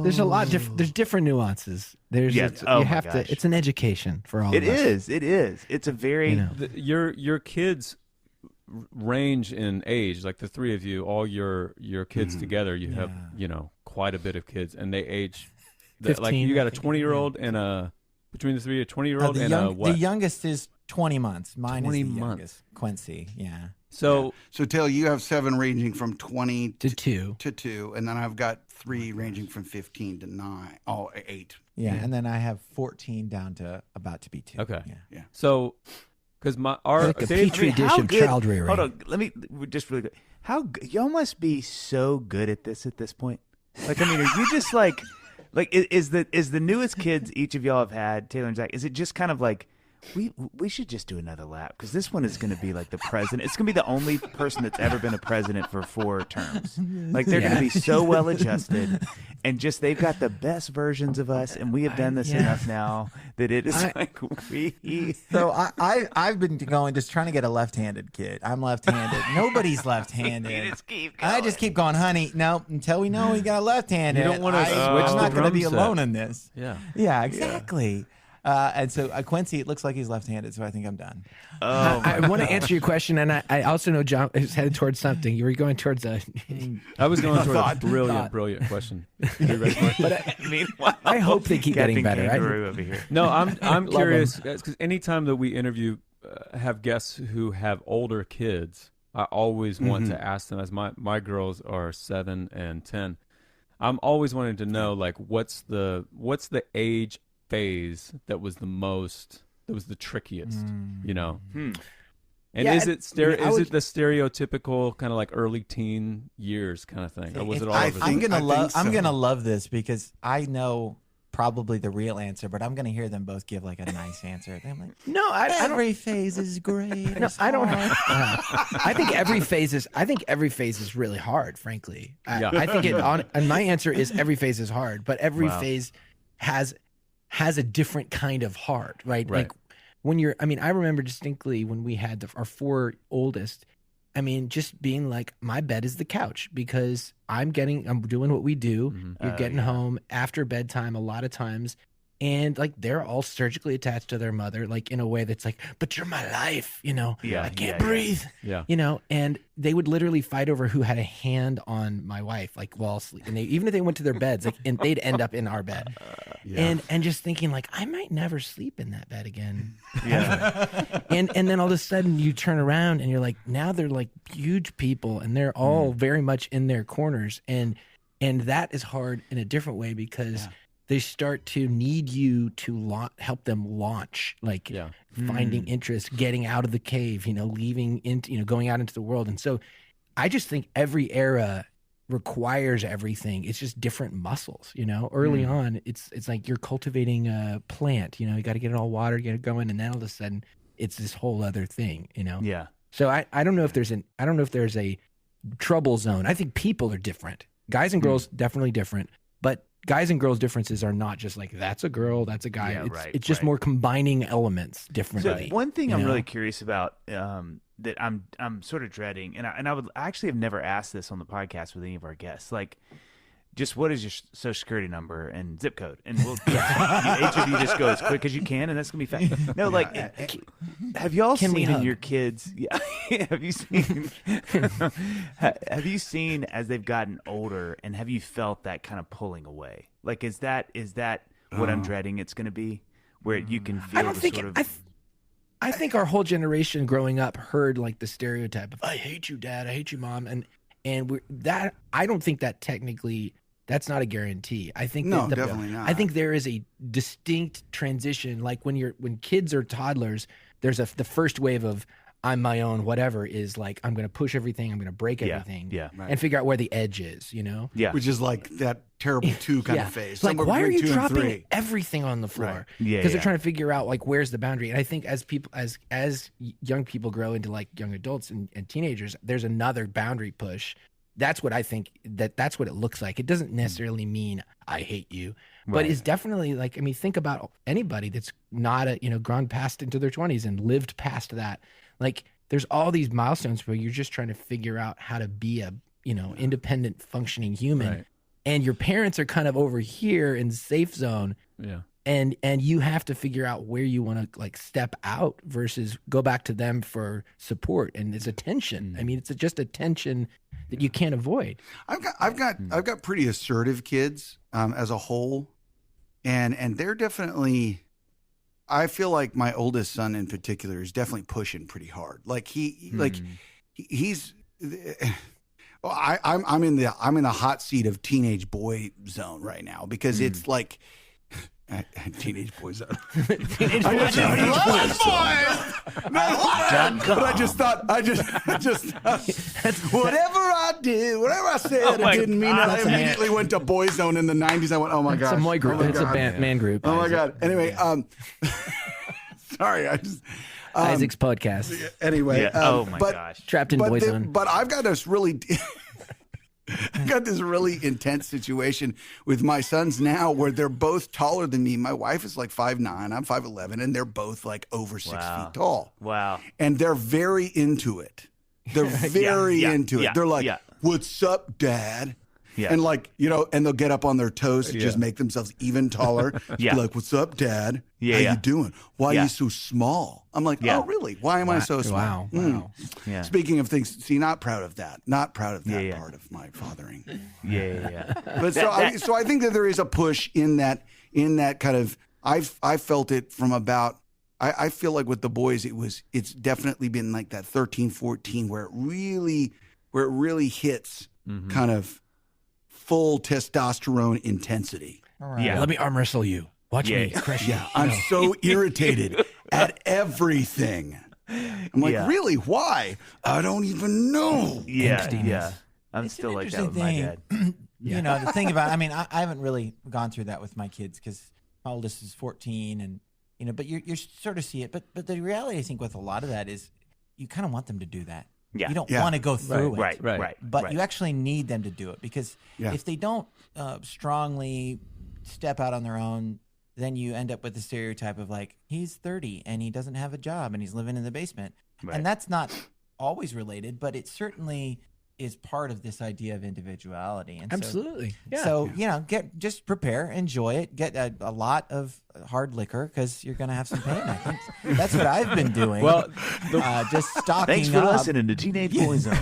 There's a lot. There's different nuances. There's Yeah. Oh, you my have gosh. to. It's an education for all. It of us. is. It is. It's a very. Your kids range in age, like the 3 of you, all your kids together. You have quite a bit of kids, and they age. Like 15, you got I a think. 20-year-old and a between the 3, a 20-year-old and a what? The youngest is 20 months. Mine 20 is the months. youngest. Quincy, yeah. So So, Taylor, you have 7 ranging from 20 To 2. to 2, and then I've got 3 ranging from 15 to 9. Oh, 8. Yeah, and then I have 14 down to about to be 2. okay, Yeah. so because our Like a Dave, petri dish how of good- child rearing. Hold on, let me just really good. Y'all must be so good at this point. Like, I mean, are you just like is the newest kids each of y'all have had, Taylor and Zach? Is it just kind of like we should just do another lap because this one is going to be like the president. It's going to be the only person that's ever been a president for 4 terms. Like they're going to be so well adjusted, and just they've got the best versions of us, and we have done this enough now that it is like we. So I've been going just trying to get a left-handed kid. I'm left-handed. Nobody's left-handed. I just keep going, honey. No, until we know we got a left-handed. You don't want to switch I'm the not going to be drum set. alone in this. Yeah. Exactly. And so Quincy, it looks like he's left-handed, so I think I'm done. I want to answer your question, and I also know John is headed towards something. You were going towards a. I was going toward a brilliant question. You ready for it? But I hope they keep getting better. Over here. No, I'm curious because anytime that we interview, have guests who have older kids, I always want to ask them. As my girls are 7 and 10, I'm always wanting to know like what's the age phase that was the trickiest, you know. And is it the stereotypical kind of like early teen years kind of thing, or was it all over? I'm gonna love this because I know probably the real answer, but I'm gonna hear them both give like a nice answer. I'm like, No, I don't. every phase is great. No, I don't. I think every phase is really hard. Frankly, I think and my answer is every phase is hard, but every phase has a different kind of hard, right? Like when I remember distinctly when we had our 4 oldest, just being like, my bed is the couch because I'm doing what we do. You're getting home after bedtime a lot of times. And like, they're all surgically attached to their mother, like in a way that's like, but you're my life, I can't breathe, and they would literally fight over who had a hand on my wife, like while sleeping. And even if they went to their beds, like, and they'd end up in our bed. And just thinking like, I might never sleep in that bed again. And then all of a sudden you turn around and you're like, now they're like huge people and they're all very much in their corners. And that is hard in a different way because they start to need you to help them launch, like finding interest, getting out of the cave, leaving into, going out into the world. And so I just think every era requires everything. It's just different muscles, early on, it's like you're cultivating a plant, you got to get it all watered, get it going. And then all of a sudden it's this whole other thing, Yeah. So I don't know if there's a trouble zone. I think people are different. Guys and girls definitely different, but guys and girls differences are not just like that's a girl, that's a guy. It's just more combining elements differently. So one thing I'm really curious about that I'm sort of dreading, and I would actually have never asked this on the podcast with any of our guests, like just what is your social security number and zip code, and we'll each of you just go as quick as you can, and that's gonna be fast. No, like have y'all seen in your kids? Yeah, have you seen? Have you seen as they've gotten older, and have you felt that kind of pulling away? Like, is that what I'm dreading? It's gonna be where you can feel I think our whole generation growing up heard like the stereotype of I hate you, Dad, I hate you, Mom, and I don't think that technically. That's not a guarantee. I think definitely not. I think there is a distinct transition. Like when kids are toddlers, there's the first wave of I'm my own whatever is like I'm going to push everything, I'm going to break everything, and figure out where the edge is, which is like that terrible 2 kind of phase. Like, why are you dropping everything on the floor? Because they're trying to figure out like where's the boundary. And I think as young people grow into like young adults and teenagers, there's another boundary push. That's what I think that's what it looks like. It doesn't necessarily mean I hate you, but it's definitely like, think about anybody that's not gone past into their 20s and lived past that. Like there's all these milestones where you're just trying to figure out how to be a, independent functioning human. And your parents are kind of over here in safe zone. Yeah. And you have to figure out where you want to like step out versus go back to them for support. And it's a tension. It's just a tension that you can't avoid. I've got pretty assertive kids as a whole, and they're definitely. I feel like my oldest son in particular is definitely pushing pretty hard. Like he's. I'm in the hot seat of teenage boy zone right now because it's like. Teenage boys. But I just thought, whatever I did, whatever I said, it didn't mean that. I immediately went to boy zone in the 90s. I went, oh my God. It's a boy group. It's a man group. Oh my God. Anyway, Sorry, I just Isaac's podcast. anyway. Yeah. Oh my gosh. Trapped in Boyzone. But I've got this really. I got this really intense situation with my sons now where they're both taller than me. My wife is like 5'9", I'm 5'11", and they're both like over 6 feet tall. Wow. And they're very into it. They're very into it. They're like, "What's up, Dad?" Yeah. And like, and they'll get up on their toes to just make themselves even taller. Be like, "What's up, Dad? How you doing? Why are you so small?" I'm like, "Oh, really? Why am I so small?" Wow. Yeah. Speaking of things, see, not proud of that. Not proud of that part of my fathering. Yeah. But so I think that there is a push in that kind of. I felt it from about. I feel like with the boys, it's definitely been like that 13, 14 where it really hits kind of full testosterone intensity. Right. Yeah. Let me arm wrestle you. Watch me crush you. I'm so irritated at everything. I'm like, really? Why? I don't even know. Yeah. I'm It's still an like that with my interesting dad. You know, the thing about, I mean, I haven't really gone through that with my kids because my oldest is 14 and, but you sort of see it. But the reality, I think, with a lot of that is you kind of want them to do that. Yeah. You don't want to go through it. Right. But you actually need them to do it because if they don't strongly step out on their own, then you end up with the stereotype of like, he's 30 and he doesn't have a job and he's living in the basement. Right. And that's not always related, but it certainly is part of this idea of individuality. And Absolutely. So, just prepare, enjoy it, get a lot of hard liquor because you're going to have some pain. I think that's what I've been doing. Well, just stocking Thanks for up. listening to Teenage Boyzone.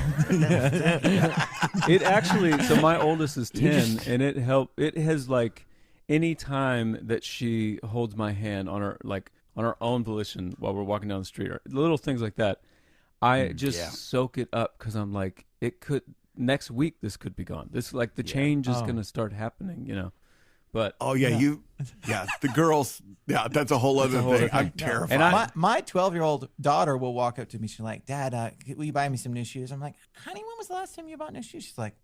It actually, so my oldest is 10, and it has like any time that she holds my hand on her own volition while we're walking down the street or little things like that, I just soak it up because I'm like, next week this could be gone. This like the change is going to start happening, But the girls, that's a whole other thing. I'm terrified. And my 12-year-old daughter will walk up to me. She's like, "Dad, will you buy me some new shoes?" I'm like, "Honey, when was the last time you bought new shoes?" She's like,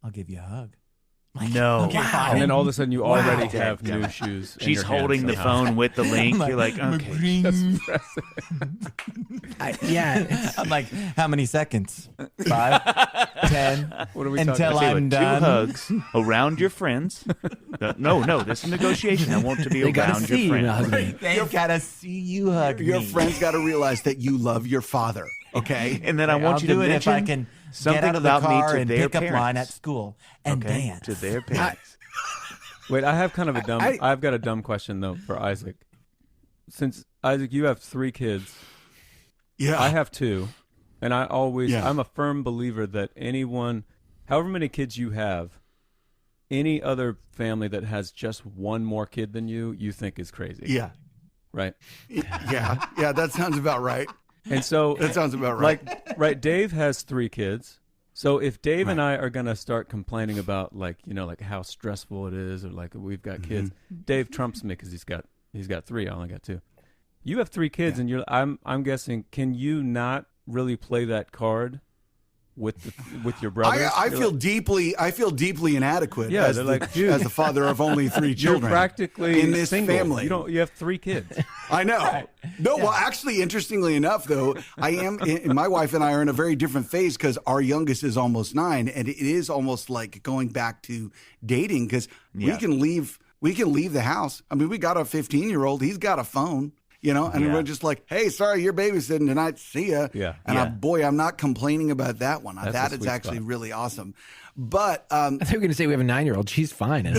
"I'll give you a hug." I'm like, No. "Okay, fine." and then all of a sudden you already have new shoes. in She's your hand holding the somehow. phone with the link. You're like, okay. I'm like, "How many seconds? 5, 10, What are we until talking Say, I'm with done." 2 hugs around your friends. No, this is negotiation. I want to be They gotta around see your you friends. hug me. They've got to see you hug Your me. friends got to realize that you love your father. Okay. And then I I'll want you to do it if I mention can something get out of the about me car to and their pick up line at parents. school and Okay, dance. to their parents. Wait, I have kind of a dumb. I've got a dumb question though for Isaac. Since Isaac, you have 3 kids, Yeah. I have 2, and Yeah. I'm a firm believer that anyone, however many kids you have, any other family that has just one more kid than you think is crazy. Yeah. Right. Yeah. Yeah. That sounds about right. And so That sounds about right. Right. Dave has 3 kids. So if Dave and I are going to start complaining about like how stressful it is or like we've got kids, Dave trumps me because he's got 3. I only got 2. You have 3 kids and I'm guessing, can you not really play that card with your brothers? I feel deeply inadequate Yeah, as, they're the, like, dude, as the father of only 3 you're children. practically in this single. family. You have 3 kids. I know. No, well, actually, interestingly enough, though, my wife and I are in a very different phase because our youngest is almost 9, and it is almost like going back to dating because we can leave the house. I mean, we got a 15-year-old. He's got a phone. And we're just like, "Hey, sorry, you're babysitting tonight. See ya." Yeah. And I'm not complaining about that one. That's That a is sweet actually spot. really awesome. But I thought you were going to say we have a 9-year-old. She's fine. Oh,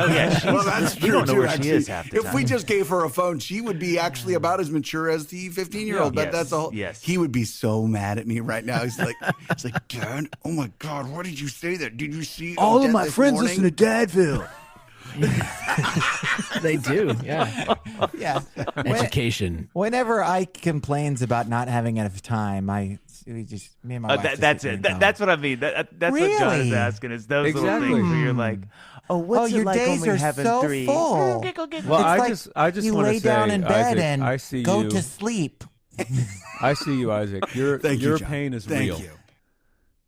yeah. well, that's You true don't know too. where she Actually, is half the if we time. just gave her a phone, she would be actually about as mature as the 15-year-old. But Yes, that's all. yes. He would be so mad at me right now. He's like, "Dad, oh my God, why did you say that? Did you see All Odette of my this friends morning?" listen to Dadville. They do. Yeah. Yeah. Education. Whenever I complains about not having enough time, me and my wife just That's sit there it. and go, That's what I mean. That's what John is Really? asking. Is those little Exactly. things where you're like, "Oh, what's your it like days only are having so 3?" full. Well, It's I like just you want to lay say, down in bed Isaac, and I see go you. to sleep. I see you, Isaac. Your Thank you, John. pain is Thank real. you.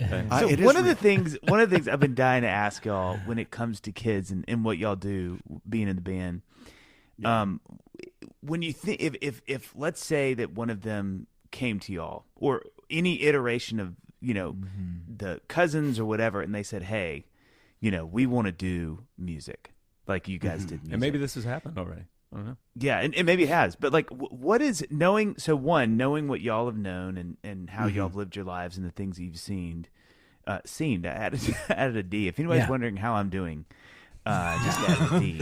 Okay? So It is one of the real. things I've been dying to ask y'all when it comes to kids and what y'all do being in the band, when you think if let's say that one of them came to y'all or any iteration of the cousins or whatever, and they said, hey, we want to do music like you guys did music. And maybe this has happened already. I don't know. Yeah, and maybe it has. But like, what is knowing? So knowing what y'all have known and how y'all have lived your lives and the things that you've seen. I added a D. If anybody's wondering how I'm doing, just added a D.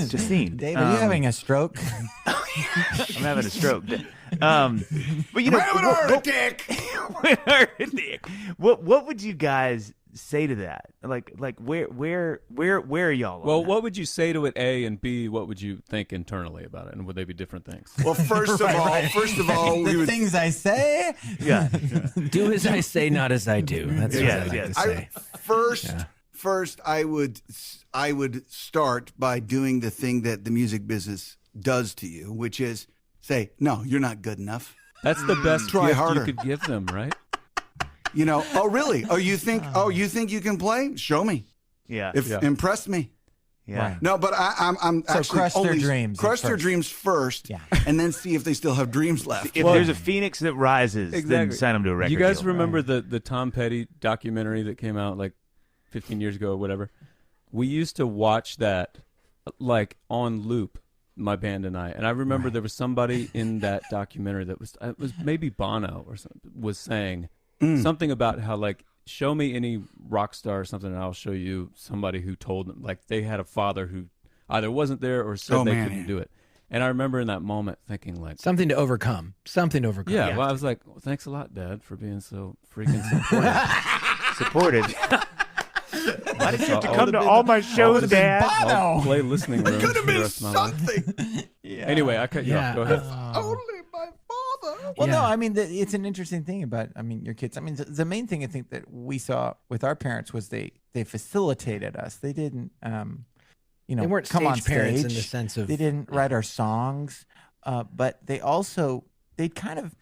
Just seen. Dave, are you having a stroke? I'm having a stroke. But what would you guys say to that? Like where are y'all? Well, what would you say to it? A, and B, what would you think internally about it? And would they be different things? Well, first of all, the things I say. Yeah. Do as I say, not as I do. That's what I like to say. First, I would start by doing the thing that the music business does to you, which is say, no, you're not good enough. That's the best Try gift harder. you could give them, right? Oh really? Oh, you think you can play? Show me. Yeah. Impress me. Yeah. Right. No, but I'm So actually crush their dreams Crush their first. dreams first, and then see if they still have dreams left. If there's a phoenix that rises, then sign them to a record You guys deal. remember the Tom Petty documentary that came out like 15 years ago or whatever? We used to watch that like on loop, my band and I. And I remember there was somebody in that documentary that was maybe Bono or something, was saying something about how like, show me any rock star or something, and I'll show you somebody who told them, like they had a father who either wasn't there or said couldn't do it. And I remember in that moment thinking like, Something to overcome. yeah, well, I was like, well, thanks a lot, Dad, for being so freaking supportive. Why did you have to come to all my shows, Dad? I'll play listening room Could have for the been rest of my life. something. Anyway, I cut you off. Go ahead. Only my father. Well, Yeah. no, I mean, it's an interesting thing about, your kids. I mean, the main thing I think that we saw with our parents was they facilitated us. They didn't, They weren't come on stage parents in stage. the sense of They didn't write our songs, but they'd kind of,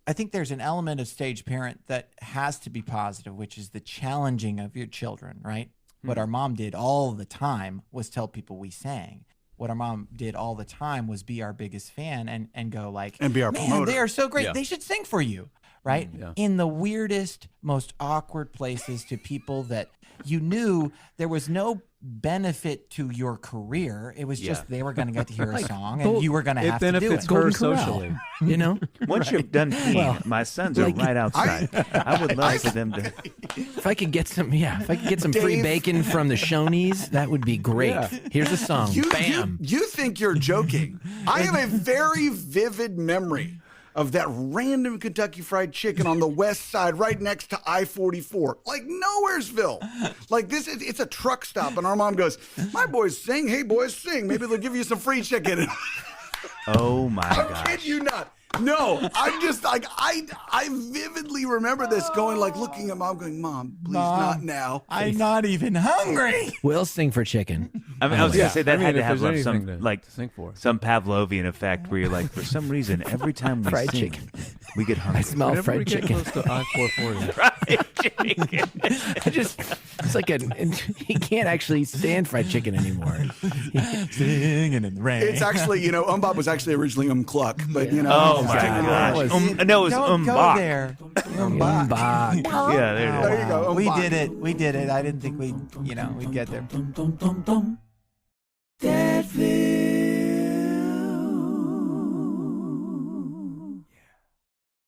I think there's an element of stage parent that has to be positive, which is the challenging of your children, right? What our mom did all the time was tell people we sang. What our mom did all the time was be our biggest fan and go like, And be our man, promoter. they are so great. Yeah. They should sing for you, right? Yeah. In the weirdest, most awkward places to people that you knew there was no benefit to your career. It was just they were going to get to hear a song and you were going to have to do benefits it. her Golden Corral. socially. Once you're done peeing, my sons are right outside. I would love for them to. If I could get some free Dave. bacon from the Shoney's, that would be great. Yeah. Here's a song. Bam. You think you're joking. I have a very vivid memory of that random Kentucky Fried Chicken on the west side right next to I-44, like Nowheresville. Like this, it's a truck stop, and our mom goes, my boys sing, hey boys sing, maybe they'll give you some free chicken. Oh my I gosh! kid you not. No, I'm just like, I vividly remember this going like looking at mom going, Mom, please not now. I'm not even hungry. We'll sing for chicken. I was gonna say that I mean, had to if have there's some anything to like sing for. some Pavlovian effect where you're like, for some reason, every time we Fried sing, chicken. we get hungry. I smell Whenever we fried get chicken. close to I-440. Fried chicken. It's like he can't actually stand fried chicken anymore. Singing in the rain. It's actually, Bob was actually originally Cluck, but Oh my gosh! No, it was Don't go Bach. there. Bach. Yeah, there it is. There you go. We did it. We did it. I didn't think we'd get there. Dadville.